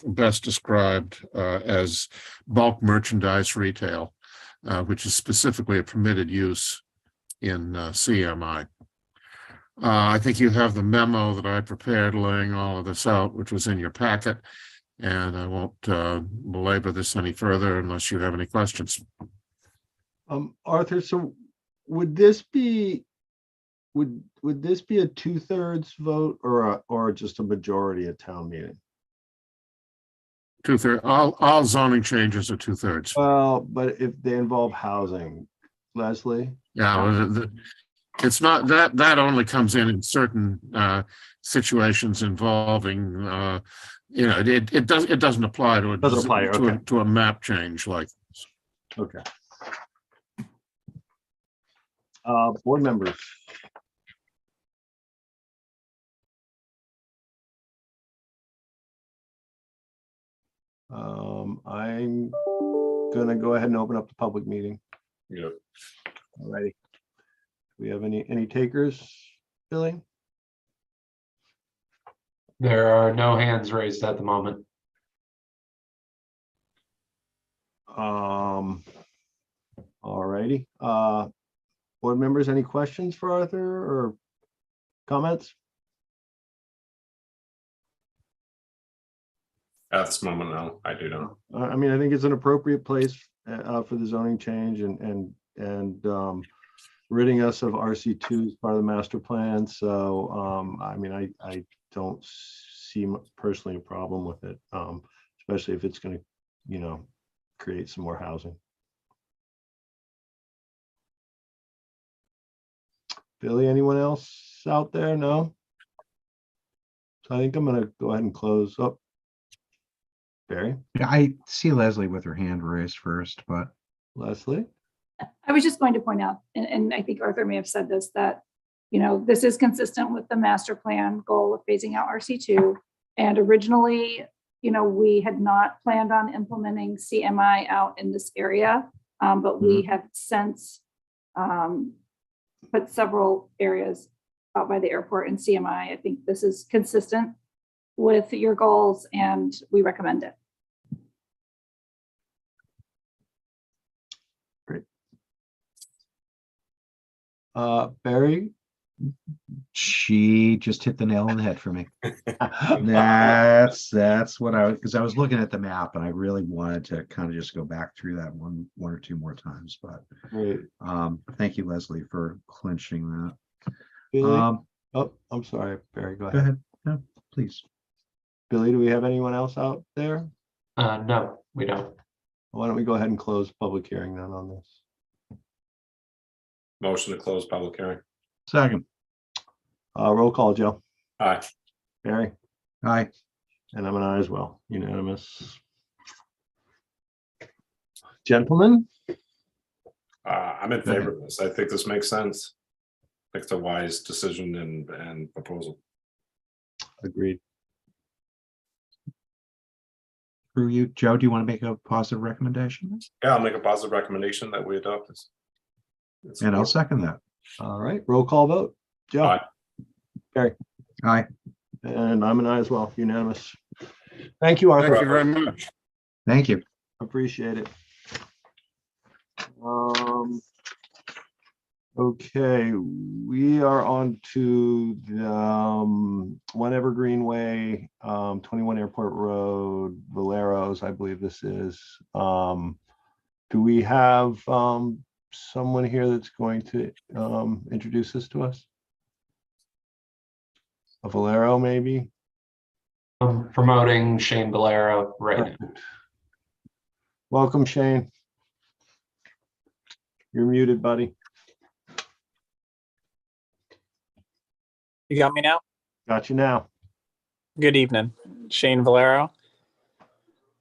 best described as bulk merchandise retail, which is specifically a permitted use in CMI. I think you have the memo that I prepared laying all of this out, which was in your packet, and I won't belabor this any further unless you have any questions. Arthur, so would this be would this be a 2/3 vote or just a majority at town meeting? 2/3. All zoning changes are 2/3. Well, but if they involve housing, Leslie? Yeah, it's not that only comes in certain situations involving it doesn't apply to a map change like this. Okay. Board members. I'm gonna go ahead and open up the public meeting. Yeah. All righty. Do we have any takers, Billy? There are no hands raised at the moment. All righty. Board members, any questions for Arthur or comments? At this moment, no, I do not. I mean, I think it's an appropriate place for the zoning change and ridding us of RC2 as part of the master plan. So, I mean, I don't see personally a problem with it, especially if it's going to, create some more housing. Billy, anyone else out there? No? So I think I'm going to go ahead and close up. Barry? Yeah, I see Leslie with her hand raised first, but Leslie? I was just going to point out, and I think Arthur may have said this, that, this is consistent with the master plan goal of phasing out RC2. And originally, we had not planned on implementing CMI out in this area, but we have since put several areas out by the airport in CMI. I think this is consistent with your goals and we recommend it. Great. Barry? she just hit the nail on the head for me. That's what because I was looking at the map and I really wanted to kind of just go back through that one or two more times, but Great. Thank you, Leslie, for clinching that. Billy? Oh, I'm sorry, Barry, go ahead. Go ahead. No, please. Billy, do we have anyone else out there? No, we don't. Why don't we go ahead and close public hearing then on this? Motion to close public hearing. Second. Roll call, Joe. Aye. Barry? Aye. And I'm an aye as well. Unanimous. Gentlemen? I'm in favor of this. I think this makes sense. I think it's a wise decision and proposal. Agreed. Through you, Joe, do you want to make a positive recommendation? Yeah, I'll make a positive recommendation that we adopt this. And I'll second that. All right, roll call vote. Joe? Aye. Barry? Aye. And I'm an aye as well, unanimous. Thank you, Arthur. Thank you very much. Thank you. Appreciate it. Okay, we are on to the One Evergreen Way, 21 Airport Road, Valero's, I believe this is. Do we have someone here that's going to introduce this to us? A Valero, maybe? I'm promoting Shane Valero right now. Perfect. Welcome, Shane. You're muted, buddy. You got me now? Got you now. Good evening, Shane Valero.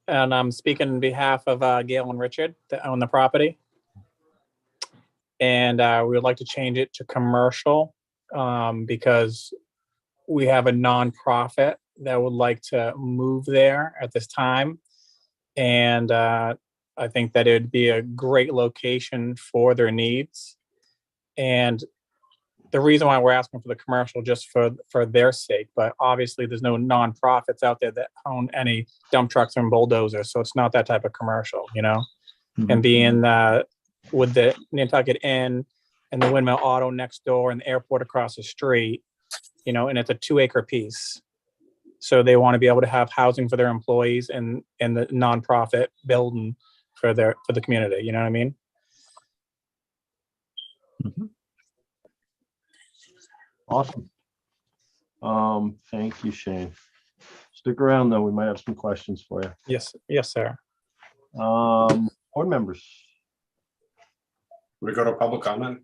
And I'm speaking on behalf of Gail and Richard that own the property. And we would like to change it to commercial because we have a nonprofit that would like to move there at this time. And I think that it would be a great location for their needs. And the reason why we're asking for the commercial just for their sake, but obviously there's no nonprofits out there that own any dump trucks and bulldozers, so it's not that type of commercial, you know. And being with the Nantucket Inn and the Windmill Auto next door and the airport across the street, you know, and it's a 2-acre piece, so they want to be able to have housing for their employees and the nonprofit building for the community. You know what I mean? Awesome. Thank you, Shane. Stick around though, we might have some questions for you. Yes, sir. Board members. We go to public comment.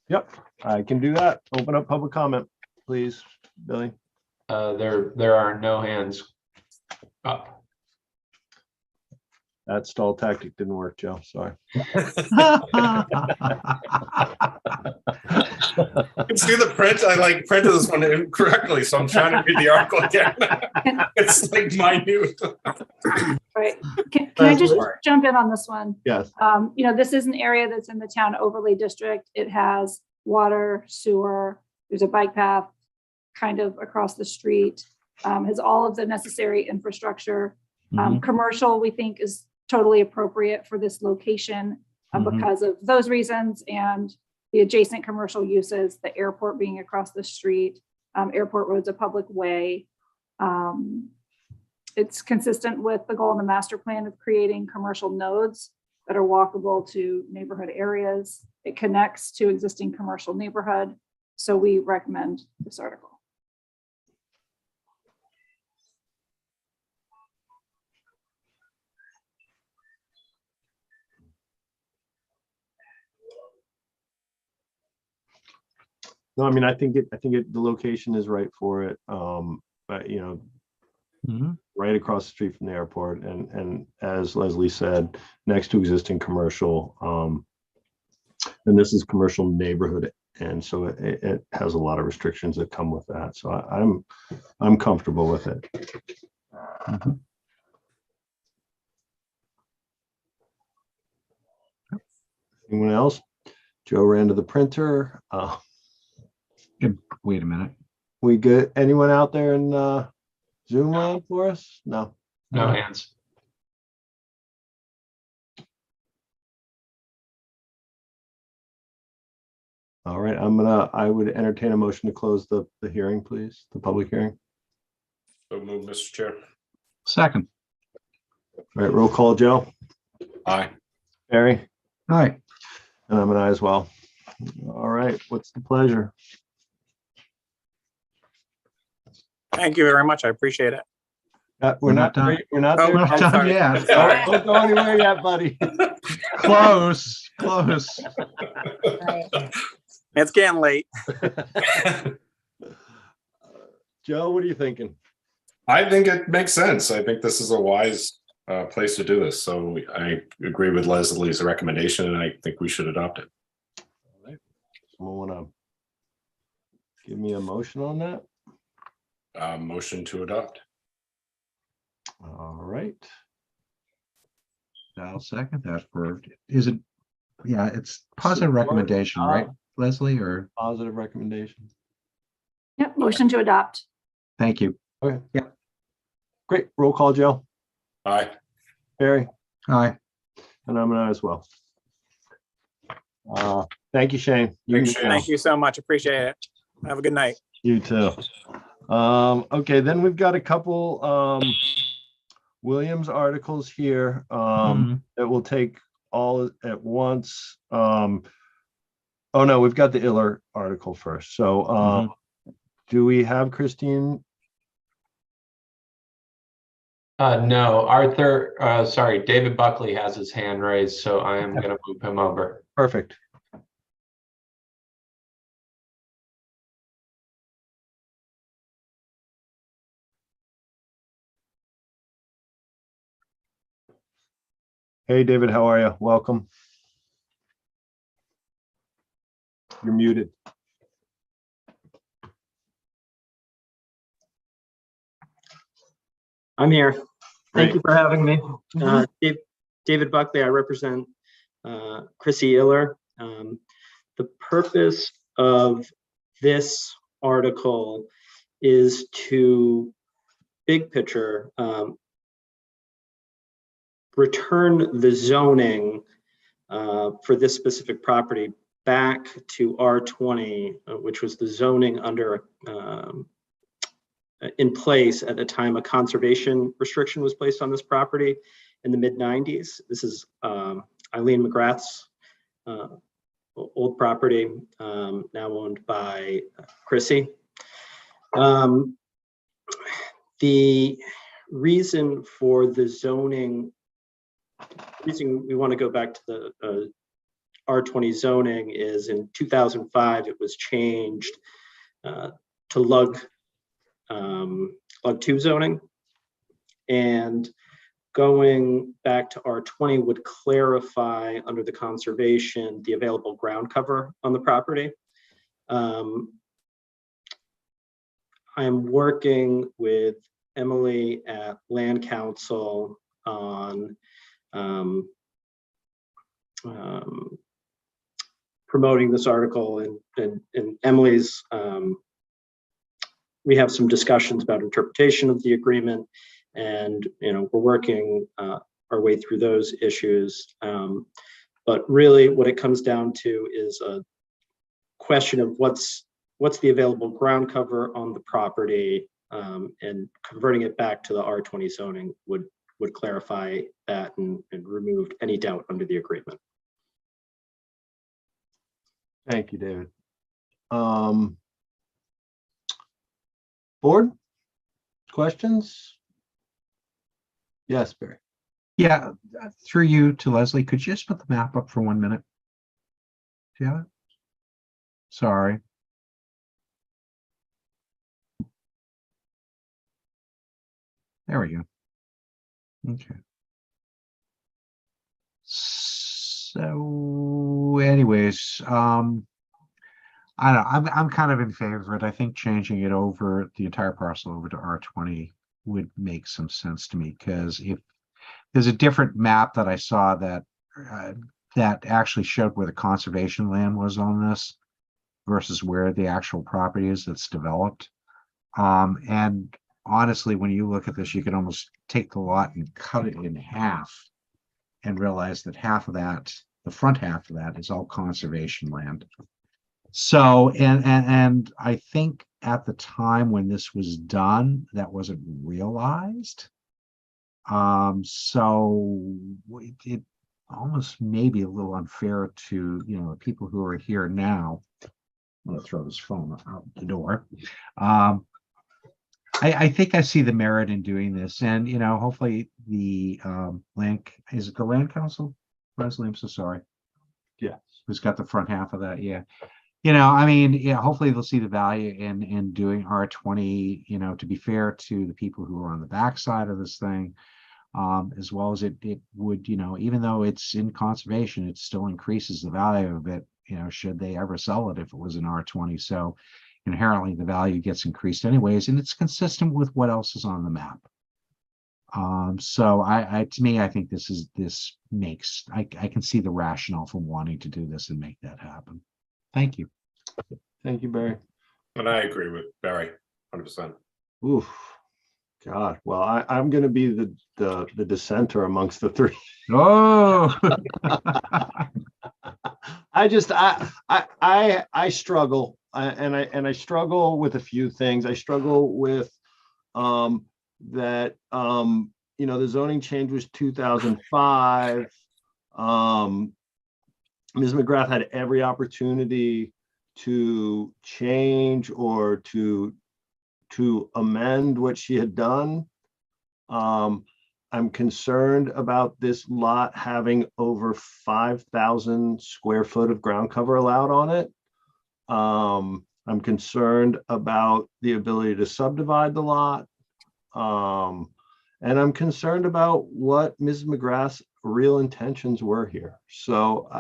Yep, I can do that. Open up public comment, please, Billy. There are no hands up. That stall tactic didn't work, Joe. Sorry. You can see the print. I like printed this one incorrectly, so I'm trying to read the article again. It's like minute. Right. Can I just jump in on this one? Yes. You know, this is an area that's in the town overlay district. It has water, sewer, there's a bike path kind of across the street, has all of the necessary infrastructure. Commercial, we think, is totally appropriate for this location because of those reasons and the adjacent commercial uses, the airport being across the street. Airport Road's a public way. It's consistent with the goal in the master plan of creating commercial nodes that are walkable to neighborhood areas. It connects to existing commercial neighborhood. So we recommend this article. No, I mean, I think the location is right for it. But you know, right across the street from the airport, and as Leslie said, next to existing commercial. And this is commercial neighborhood, and so it has a lot of restrictions that come with that. So I'm comfortable with it. Anyone else? Joe ran to the printer. Wait a minute. We good? Anyone out there in Zoom land for us? No. No hands. All right, I would entertain a motion to close the hearing, please, the public hearing. So move, Mr. Chair. Second. All right, roll call, Joe. Aye. Barry. Aye. And I'm an aye as well. All right, what's the pleasure? Thank you very much. I appreciate it. We're not done. We're not Oh, there. I'm done sorry. yet. Don't go anywhere yet, buddy. Close. It's getting late. Joe, what are you thinking? I think it makes sense. I think this is a wise place to do this. So I agree with Leslie's recommendation, and I think we should adopt it. All right. Someone want to give me a motion on that? Motion to adopt. All right. I'll second that. Is it? Yeah, it's positive recommendation, right, Leslie? Or positive recommendation? Yep, motion to adopt. Thank you. Okay. Yeah. Great. Roll call, Joe. Aye. Barry, Aye. and I'm an aye as well. Thank you, Shane. You can Thanks, go Shane. now. Thank you so much. Appreciate it. Have a good night. You too. Okay, then we've got a couple Williams articles here that we'll take all at once. Oh no, we've got the Iller article first. So do we have Christine? No, Arthur, sorry, David Buckley has his hand raised, so I am gonna move him over. Perfect. Hey, David, how are you? Welcome. You're muted. I'm here. Thank you for having me. David Buckley, I represent Chrissy Iller. The purpose of this article is to, big picture, return the zoning for this specific property back to R20, which was the zoning under in place at the time a conservation restriction was placed on this property in the mid-90s. This is Eileen McGrath's old property, now owned by Chrissy. The reason for the zoning, reason we want to go back to the R20 zoning is in 2005, it was changed to Lug 2 zoning, and going back to R20 would clarify under the conservation the available ground cover on the property. I'm working with Emily at Land Council on promoting this article, and Emily's we have some discussions about interpretation of the agreement, and we're working our way through those issues. But really what it comes down to is a question of what's the available ground cover on the property, and converting it back to the R20 zoning would clarify that and remove any doubt under the agreement. Thank you, David. Board questions? Yes, Barry. Yeah, through you to Leslie, could you just put the map up for 1 minute? Do you have it? Sorry. There we go. Okay. So anyways, I don't know, I'm kind of in favor of it. I think changing it over, the entire parcel over to R20 would make some sense to me, because if there's a different map that I saw that that actually showed where the conservation land was on this versus where the actual property is that's developed. And honestly, when you look at this, you can almost take the lot and cut it in half and realize that half of that, the front half of that, is all conservation land. So, and I think at the time when this was done, that wasn't realized. So it almost may be a little unfair to, the people who are here now. I'm gonna throw this phone out the door. I think I see the merit in doing this, and hopefully the is it the Land Council? Leslie, I'm so sorry. Yes. Who's got the front half of that? Yeah. I mean, yeah, hopefully they'll see the value in doing R20, to be fair to the people who are on the backside of this thing, as well as it would, even though it's in conservation, it still increases the value of it, should they ever sell it if it was an R20. So inherently the value gets increased anyways, and it's consistent with what else is on the map. So to me, I think this makes, I can see the rationale for wanting to do this and make that happen. Thank you. Thank you, Barry. And I agree with Barry 100%. Oof, God, well, I'm gonna be the dissenter amongst the three. Oh, I struggle, and I struggle with a few things. I struggle with that the zoning change was 2005. Ms. McGrath had every opportunity to change or to amend what she had done. I'm concerned about this lot having over 5,000 square foot of ground cover allowed on it. I'm concerned about the ability to subdivide the lot. And I'm concerned about what Ms. McGrath's real intentions were here. So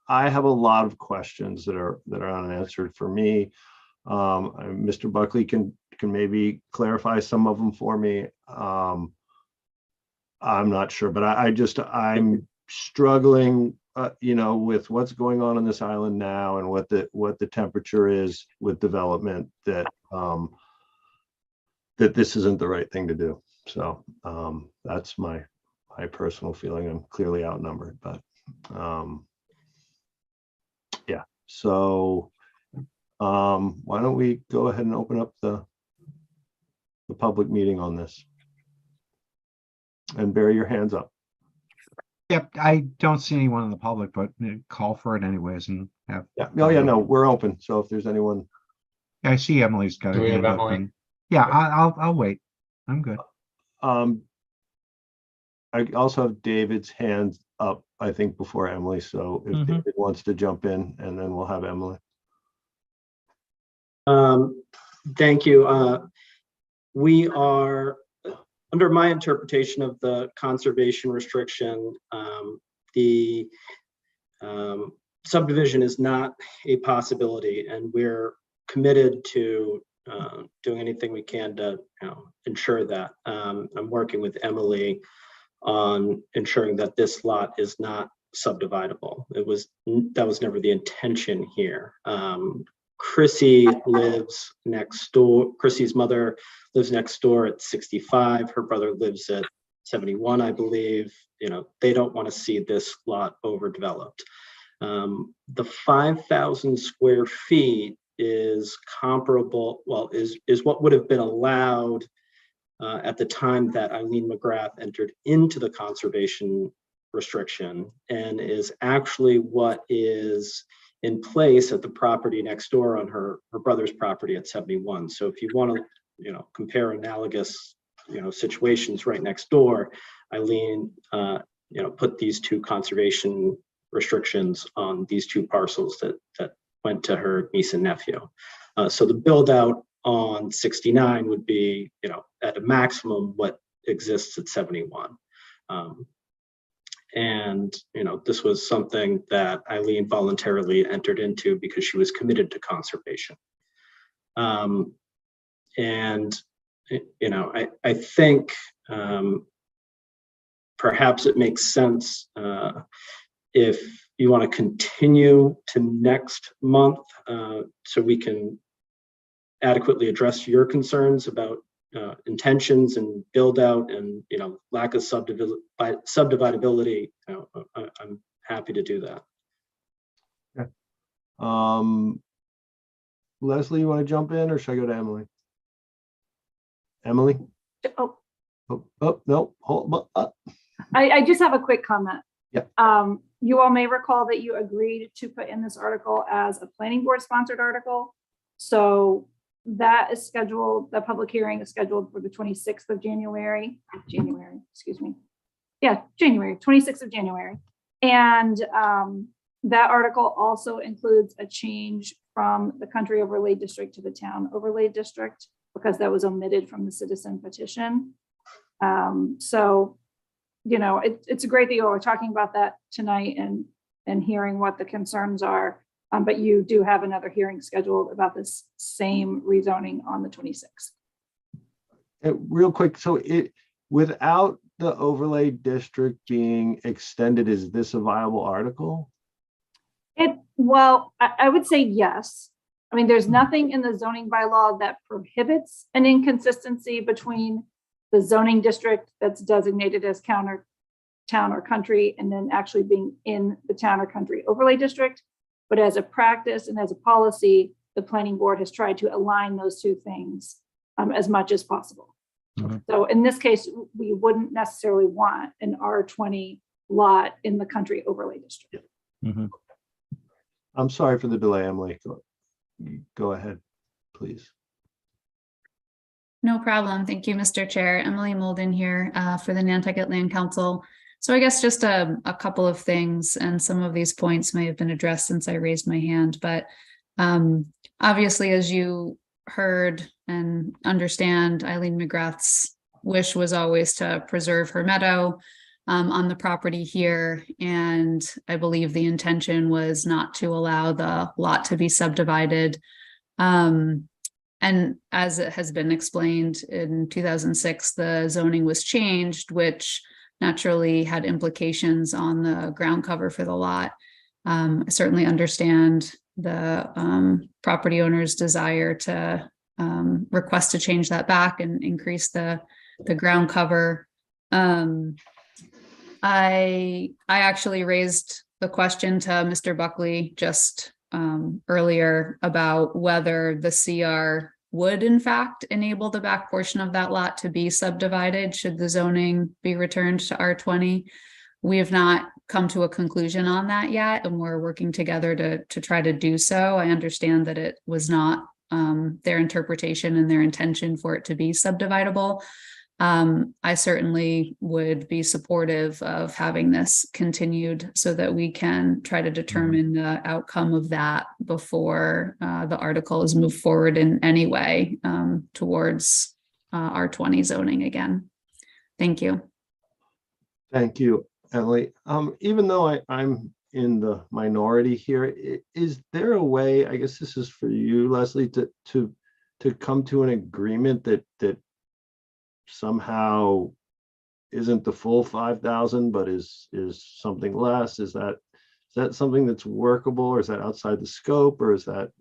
I have a lot of questions that are unanswered for me. Mr. Buckley can maybe clarify some of them for me. I'm not sure, but I'm struggling, with what's going on this island now and what the temperature is with development, that this isn't the right thing to do. So that's my personal feeling. I'm clearly outnumbered, but yeah. So why don't we go ahead and open up the public meeting on this? And bury your hands up. yep. I don't see anyone in the public, but call for it anyways and have. Yeah. Oh yeah. No, we're open. So if there's anyone. I see Emily's got Do her we have hand up. Emily? And, yeah, I'll wait. I'm good. I also have David's hands up, I think, before Emily. So if David wants to jump in, and then we'll have Emily. Thank you. We are, under my interpretation of the conservation restriction, the subdivision is not a possibility, and we're committed to doing anything we can to ensure that. I'm working with Emily on ensuring that this lot is not subdividable. That was never the intention here. Chrissy lives next door. Chrissy's mother lives next door at 65. Her brother lives at 71, I believe. They don't want to see this lot overdeveloped. The 5,000 square feet is comparable, well, is what would have been allowed at the time that Eileen McGrath entered into the conservation restriction, and is actually what is in place at the property next door on her brother's property at 71. So if you want to, compare analogous, situations right next door, Eileen, put these two conservation restrictions on these two parcels that went to her niece and nephew. So the build out on 69 would be, at a maximum what exists at 71. And, this was something that Eileen voluntarily entered into because she was committed to conservation. And, I think perhaps it makes sense if you want to continue to next month so we can adequately address your concerns about intentions and build out and lack of subdividability. I'm happy to do that. Okay. Leslie, you want to jump in, or should I go to Emily? Emily? Oh, No, hold up. I just have a quick comment. Yeah. You all may recall that you agreed to put in this article as a planning board sponsored article. So that is scheduled, the public hearing is scheduled for the 26th of January, excuse me. Yeah, January, 26th of January. And that article also includes a change from the country overlay district to the town overlay district, because that was omitted from the citizen petition. So, it's great that you all are talking about that tonight and hearing what the concerns are. But you do have another hearing scheduled about this same rezoning on the 26th. Real quick, so without the overlay district being extended, is this a viable article? Well, I would say yes. I mean, there's nothing in the zoning bylaw that prohibits an inconsistency between the zoning district that's designated as town or country, and then actually being in the town or country overlay district. But as a practice and as a policy, the planning board has tried to align those two things as much as possible. Mhm. So in this case, we wouldn't necessarily want an R20 lot in the country overlay district. Mhm. I'm sorry for the delay, Emily. Go ahead, please. No problem. Thank you, Mr. Chair. Emily Molden here for the Nantucket Land Council. So I guess just a couple of things, and some of these points may have been addressed since I raised my hand, but obviously, as you heard and understand, Eileen McGrath's wish was always to preserve her meadow on the property here. And I believe the intention was not to allow the lot to be subdivided. And as it has been explained, in 2006, the zoning was changed, which naturally had implications on the ground cover for the lot. I certainly understand the property owner's desire to request to change that back and increase the ground cover. I actually raised the question to Mr. Buckley just earlier about whether the CR would in fact enable the back portion of that lot to be subdivided should the zoning be returned to R20. We have not come to a conclusion on that yet, and we're working together to try to do so. I understand that it was not their interpretation and their intention for it to be subdividable. I certainly would be supportive of having this continued so that we can try to determine the outcome of that before the article is moved forward in any way towards R20 zoning again. Thank you. Thank you, Emily. Even though I'm in the minority here, is there a way, I guess this is for you, Leslie, to come to an agreement that somehow isn't the full 5,000, but is something less? Is that something that's workable, or is that outside the scope, or is that?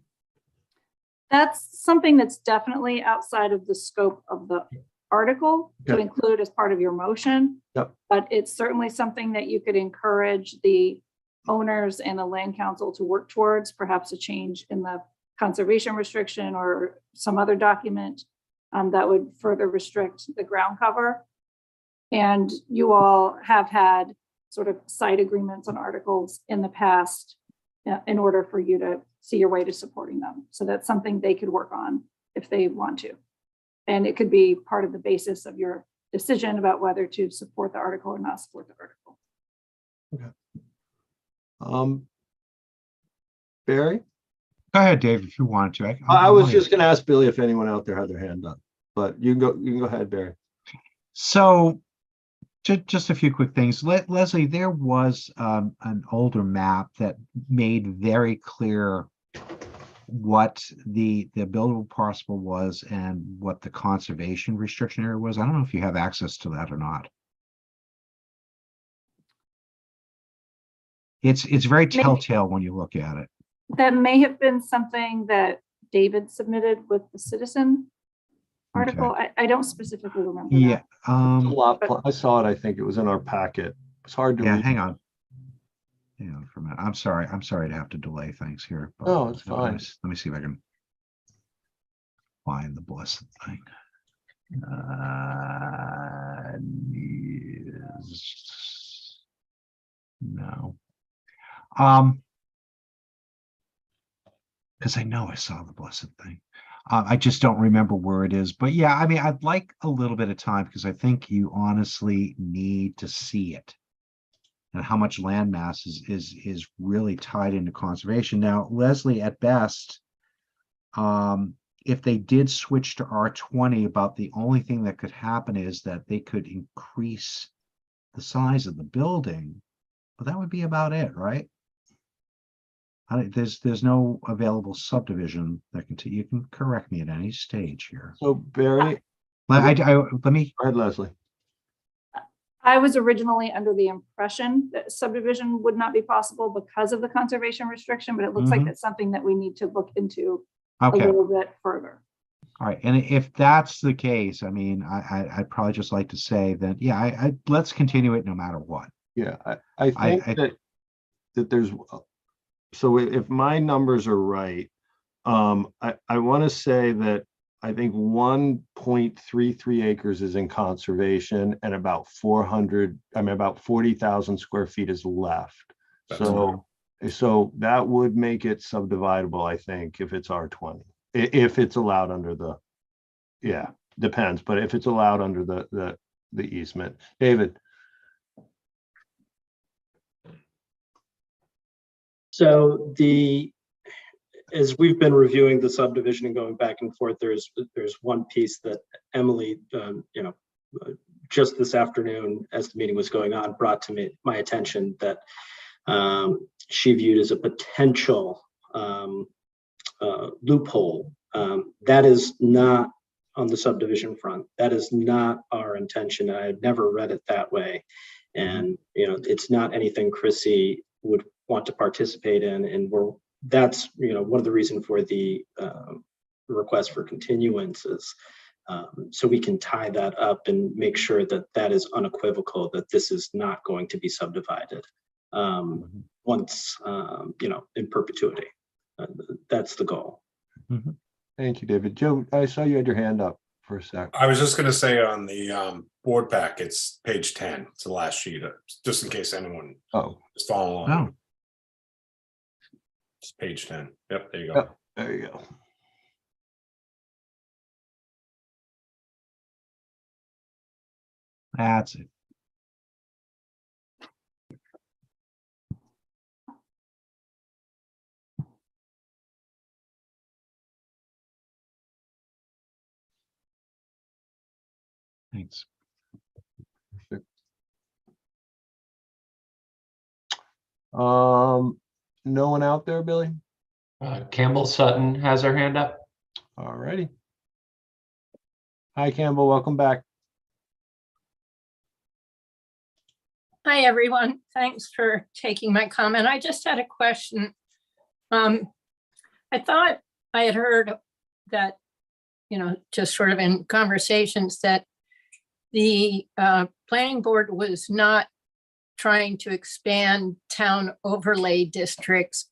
That's something that's definitely outside of the scope of the article to include as part of your motion. Yep. But it's certainly something that you could encourage the owners and the land council to work towards, perhaps a change in the conservation restriction or some other document that would further restrict the ground cover. And you all have had sort of side agreements on articles in the past in order for you to see your way to supporting them. So that's something they could work on if they want to. And it could be part of the basis of your decision about whether to support the article or not support the article. Okay. Barry? Go ahead, Dave, if you want to. I was just going to ask Billy if anyone out there had their hand up, but you can go ahead, Barry. So just a few quick things. Leslie, there was an older map that made very clear what the buildable parcel was and what the conservation restriction area was. I don't know if you have access to that or not. It's very telltale when you look at it. That may have been something that David submitted with the citizen article. Okay. I don't specifically remember. Yeah. That. I saw it. I think it was in our packet. It's hard to read. Hang on. Hang on for a minute. I'm sorry to have to delay things here. But no, it's fine. Let me see if I can find the blessed thing. No. Because I know I saw the blessed thing. I just don't remember where it is. But yeah, I mean, I'd like a little bit of time because I think you honestly need to see it and how much land mass is really tied into conservation. Now, Leslie, at best, if they did switch to R20, about the only thing that could happen is that they could increase the size of the building, but that would be about it, right? There's no available subdivision that can. You can correct me at any stage here. So Barry, let me. Go ahead, Leslie. I was originally under the impression that subdivision would not be possible because of the conservation restriction, but it looks like that's something that we need to look into a Okay, little bit further. all right. And if that's the case, I mean, I'd probably just like to say that, yeah, let's continue it no matter what. Yeah, I think that there's, so if my numbers are right, I want to say that I think 1.33 acres is in conservation and about 40,000 square feet is left. So that would make it subdividable, I think, if it's R20, if it's allowed under the, yeah, depends, but if it's allowed under the easement. David. So as we've been reviewing the subdivision and going back and forth, there's one piece that Emily, just this afternoon, as the meeting was going on, brought to my attention that she viewed as a potential loophole. That is not on the subdivision front. That is not our intention. I had never read it that way. And, it's not anything Chrissy would want to participate in. And that's, one of the reasons for the request for continuances. So we can tie that up and make sure that that is unequivocal, that this is not going to be subdivided once, in perpetuity. That's the goal. Thank you, David. Joe, I saw you had your hand up for a sec. I was just going to say on the board pack, it's page 10. It's the last sheet, just in case anyone is following along. It's page 10. Yep, there you go. There you go. That's it. Thanks. No one out there, Billy? Campbell Sutton has her hand up. All righty. Hi, Campbell. Welcome back. Hi, everyone. Thanks for taking my comment. I just had a question. I thought I had heard that, just sort of in conversations, that the planning board was not trying to expand town overlay districts,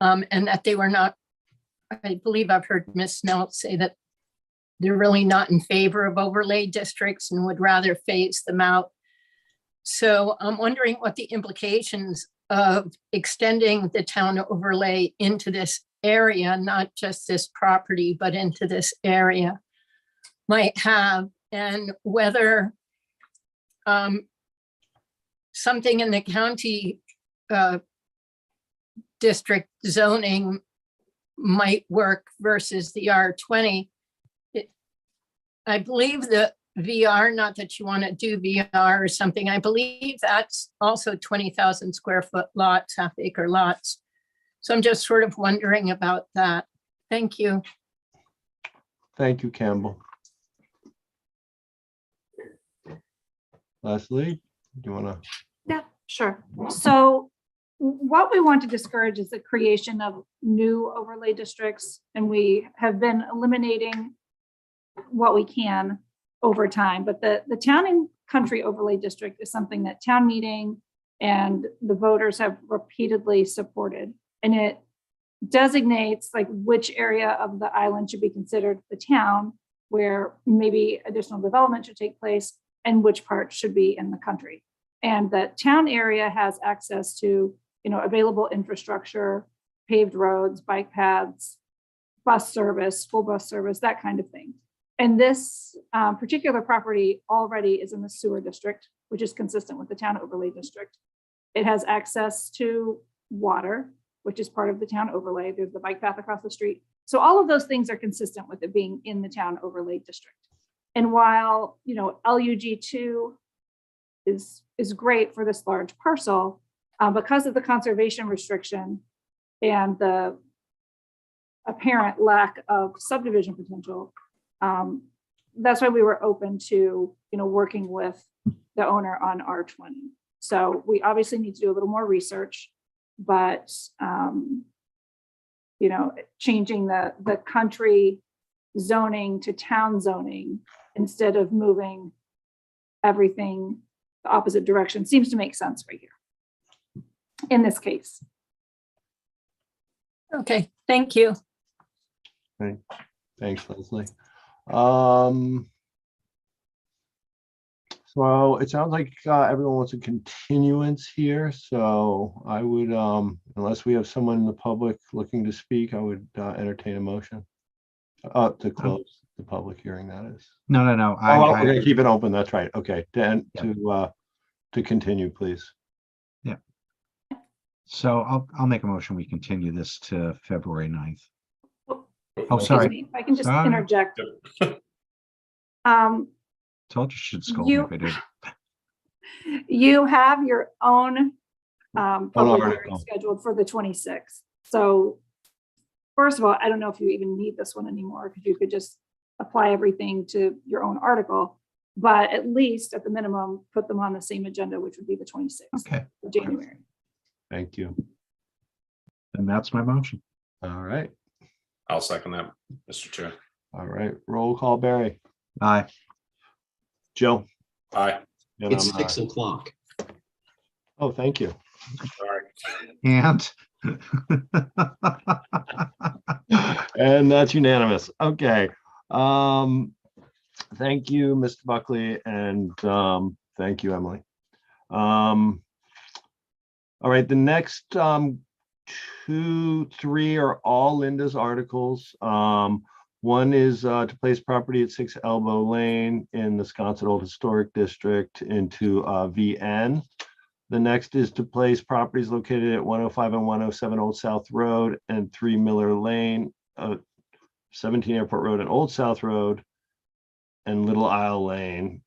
and that they were not, I believe I've heard Ms. Snell say that they're really not in favor of overlay districts and would rather phase them out. So I'm wondering what the implications of extending the town overlay into this area, not just this property, but into this area, might have, and whether something in the county district zoning might work versus the R20. I believe the VR, not that you want to do VR or something, I believe that's also 20,000 square foot lots, half acre lots. So I'm just sort of wondering about that. Thank you. Thank you, Campbell. Leslie, do you want to? Yeah, sure. So what we want to discourage is the creation of new overlay districts, and we have been eliminating what we can over time. But the town and country overlay district is something that town meeting and the voters have repeatedly supported. And it designates like which area of the island should be considered the town, where maybe additional development should take place, and which part should be in the country. And the town area has access to, available infrastructure, paved roads, bike paths, bus service, school bus service, that kind of thing. And this particular property already is in the sewer district, which is consistent with the town overlay district. It has access to water, which is part of the town overlay. There's the bike path across the street. So all of those things are consistent with it being in the town overlay district. And while, LUG2 is great for this large parcel, because of the conservation restriction and the apparent lack of subdivision potential, that's why we were open to, working with the owner on R20. So we obviously need to do a little more research, but, changing the country zoning to town zoning instead of moving everything the opposite direction seems to make sense right here in this case. Okay, thank you. Thanks, Leslie. So it sounds like everyone wants a continuance here. So I would, unless we have someone in the public looking to speak, I would entertain a motion to close the public hearing. That is. No. We're going to keep it open. That's right. Okay, Dan, Yeah. To continue, please. Yeah. So I'll make a motion. We continue this to February 9th. Oh, Excuse sorry. me, if I can just Sorry. interject. Told you should scold me if I did. You have your own public hearing article. scheduled for the 26th. So first of all, I don't know if you even need this one anymore, because you could just apply everything to your own article, but at least at the minimum, put them on the same agenda, which would be the 26th Okay. of January. Thank you. And that's my motion. All right. I'll second that, Mr. Chair. All right. Roll call, Barry. Aye. Joe. Aye. And It's I'm, 6 o'clock. Oh, thank you. Sorry. And And that's unanimous. Okay. Thank you, Mr. Buckley, and thank you, Emily. All right, the next 2, 3 are all Linda's articles. One is to place property at 6 Elbow Lane in the Sconset Old Historic District into VN. The next is to place properties located at 105 and 107 Old South Road and 3 Miller Lane, 17 Airport Road and Old South Road, and Little Isle Lane,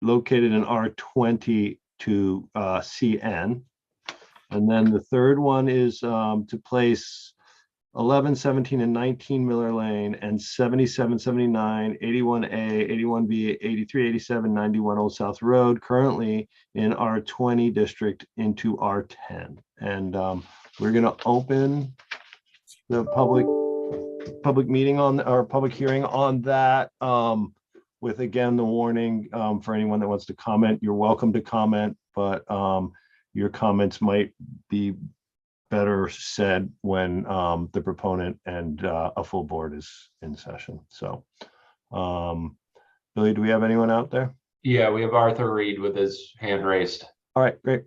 located in R20 to CN. And then the third one is to place 11, 17, and 19 Miller Lane and 77, 79, 81A, 81B, 83, 87, 91 Old South Road, currently in R20 district into R10. And we're going to open the public meeting on, or public hearing on that, with, again, the warning for anyone that wants to comment. You're welcome to comment, but your comments might be better said when the proponent and a full board is in session. So Billy, do we have anyone out there? Yeah, we have Arthur Reed with his hand raised. All right, great.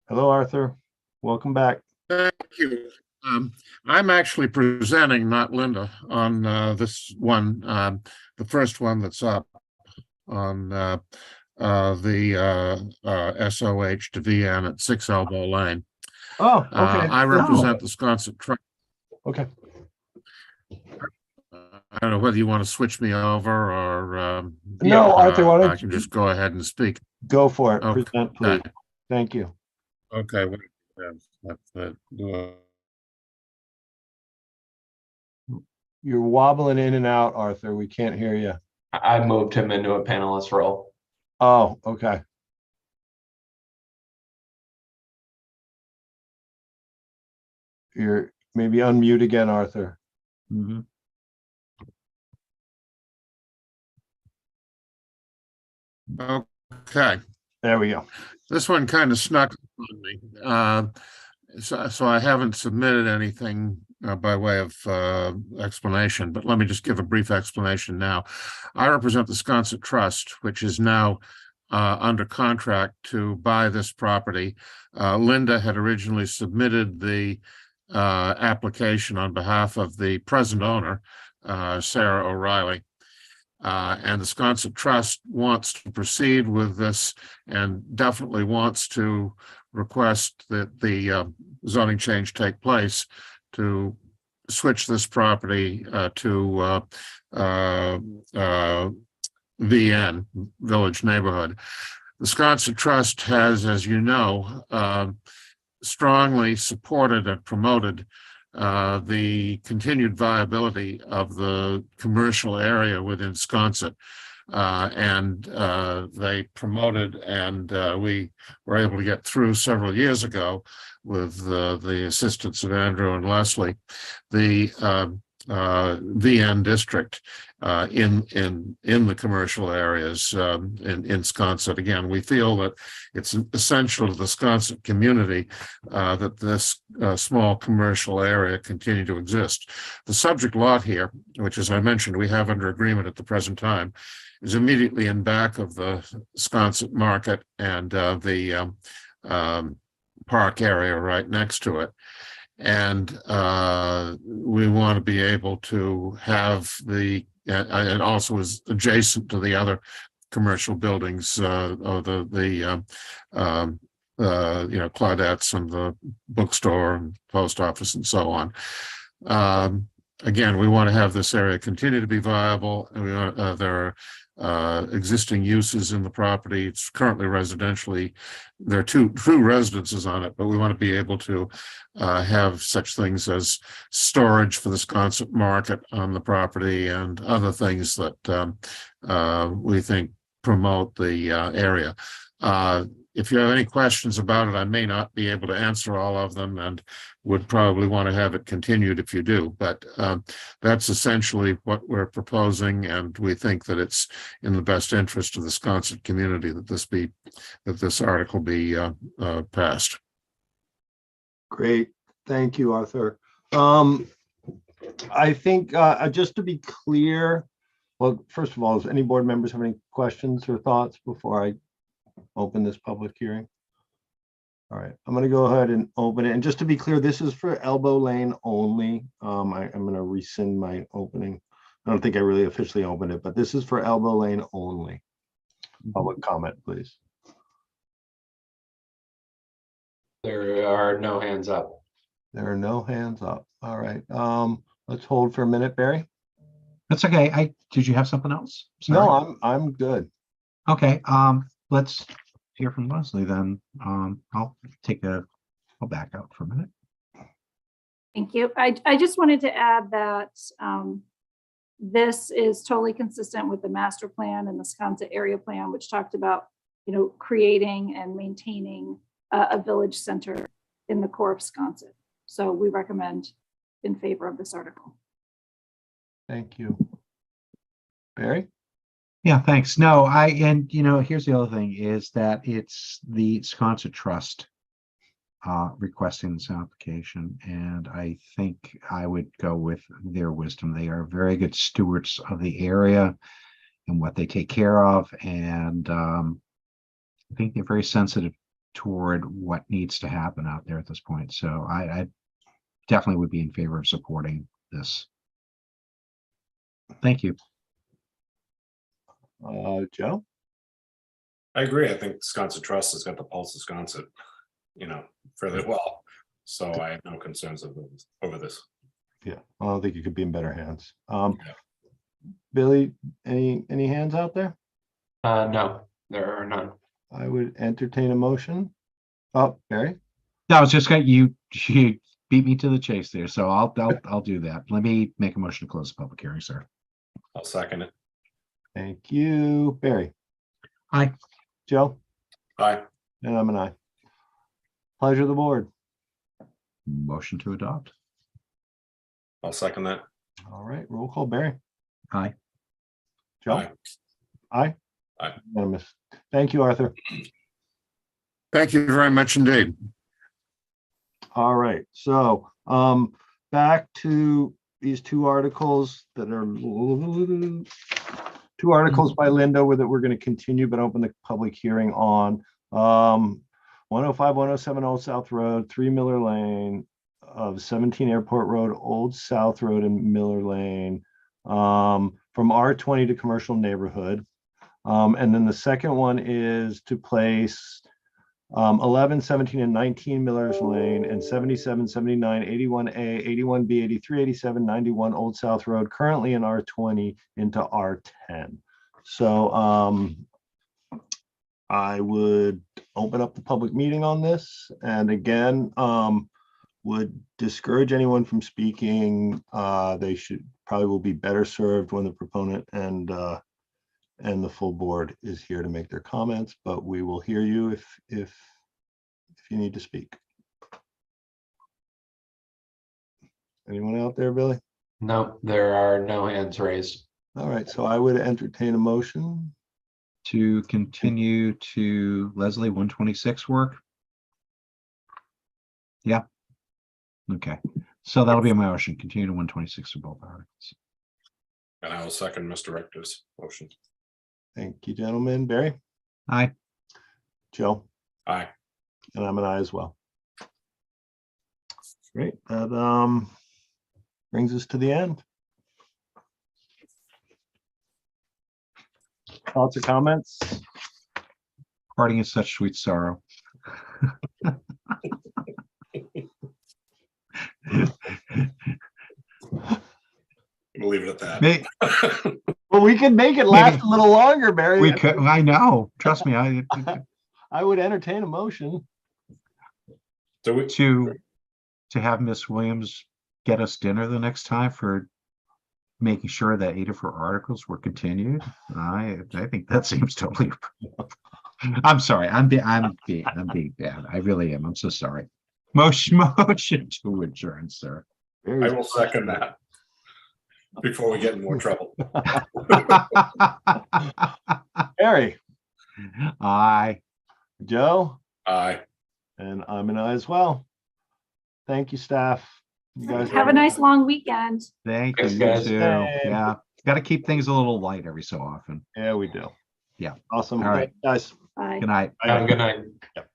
Hello, Arthur. Welcome back. Thank you. I'm actually presenting, not Linda, on this one, the first one that's up on the SOH to VN at 6 Elbow Lane. Oh, okay. I represent the Sconset Trust. Okay. I don't know whether you want to switch me over or No, Arthur, why don't I can just go ahead and speak. Go for it. Okay. Present, please. Thank you. Okay. You're wobbling in and out, Arthur. We can't hear you. I moved him into a panelist role. Oh, okay. You're maybe unmute again, Arthur. Mhm. Okay. There we go. This one kind of snuck on me. So I haven't submitted anything by way of explanation, but let me just give a brief explanation now. I represent the Sconset Trust, which is now under contract to buy this property. Linda had originally submitted the application on behalf of the present owner, Sarah O'Reilly. And the Sconset Trust wants to proceed with this and definitely wants to request that the zoning change take place to switch this property to VN, Village Neighborhood. The Sconset Trust has, as you know, strongly supported and promoted the continued viability of the commercial area within Sconset. And they promoted, and we were able to get through several years ago with the assistance of Andrew and Leslie, the VN district in the commercial areas in Sconset. Again, we feel that it's essential to the Sconset community that this small commercial area continue to exist. The subject lot here, which, as I mentioned, we have under agreement at the present time, is immediately in back of the Sconset Market and the park area right next to it. And we want to be able to have it also is adjacent to the other commercial buildings, or the Claudettes and the bookstore and post office and so on. Again, we want to have this area continue to be viable. And we want, there are existing uses in the property. It's currently residentially. There are two residences on it, but we want to be able to have such things as storage for the Sconset Market on the property and other things that we think promote the area. If you have any questions about it, I may not be able to answer all of them and would probably want to have it continued if you do, but that's essentially what we're proposing, and we think that it's in the best interest of the Sconset community that this article be passed. Great, thank you, Arthur. I think just to be clear, well, first of all, does any board members have any questions or thoughts before I open this public hearing? All right, I'm going to go ahead and open it. And just to be clear, this is for Elbow Lane only. I'm going to rescind my opening. I don't think I really officially opened it, but this is for Elbow Lane only. Public comment, please. There are no hands up. There are no hands up. All right. Let's hold for a minute, Barry. That's okay. Did you have something else? Sorry. No, I'm good. Okay. Let's hear from Leslie then. I'll back out for a minute. Thank you. I just wanted to add that this is totally consistent with the master plan and the Sconset area plan, which talked about, creating and maintaining a village center in the core of Sconset. So we recommend in favor of this article. Thank you. Barry? Yeah, thanks. No, here's the other thing is that it's the Sconset Trust requesting this application, and I think I would go with their wisdom. They are very good stewards of the area and what they take care of, and I think they're very sensitive toward what needs to happen out there at this point. So I definitely would be in favor of supporting this. Thank you. Joe? I agree. I think Sconset Trust has got the pulse of Sconset, fairly well. So I have no concerns over this. Yeah, I don't think you could be in better hands. Billy, any hands out there? No, there are none. I would entertain a motion. Oh, Barry? No, I was just going you beat me to the chase there, so I'll do that. Let me make a motion to close the public hearing, sir. I'll second it. Thank you. Barry? Aye. Joe? Aye. And I'm an aye. Pleasure of the board. Motion to adopt. I'll second that. All right, roll call. Barry? Aye. Joe? Aye. Aye? Aye. Unanimous. Thank you, Arthur. Thank you very much indeed. All right, so back to these two articles that are two articles by Linda that we're going to continue but open the public hearing on. 105, 107 Old South Road, 3 Miller Lane, of 17 Airport Road, Old South Road and Miller Lane, from R20 to commercial neighborhood. And then the second one is to place 11, 17, and 19 Miller's Lane, and 77, 79, 81A, 81B, 83, 87, 91 Old South Road, currently in R20 into R10. So I would open up the public meeting on this, and again, would discourage anyone from speaking. They should probably will be better served when the proponent and and the full board is here to make their comments, but we will hear you if you need to speak. Anyone out there, Billy? No, there are no hands raised. All right, so I would entertain a motion. To continue to Leslie 126 work. Yeah. Okay, so that'll be my motion, continue to 126 for both articles. And I will second Mr. Rector's motion. Thank you, gentlemen. Barry? Aye. Joe? Aye. And I'm an aye as well. Great, that brings us to the end. Thoughts or comments? Parting is such sweet sorrow. We'll leave it at that. Well, we can make it last Maybe. a little longer, Barry. We could, I know, trust me, I would entertain a motion. So we, to have Miss Williams get us dinner the next time for making sure that 8 of her articles were continued. I think that seems totally. I'm sorry. I'm being bad. I really am. I'm so sorry. Motion to adjourn, sir. I will second that before we get in more trouble. Harry? Aye. Joe? Aye. And I'm an aye as well. Thank you, staff. You guys Have a nice long weekend. Thank you. Thanks, You guys. too. Yeah. Got to keep things a little light every so often. Yeah, we do. Yeah. Awesome. All right. Guys. Bye. Good night. Have a good night. Yep.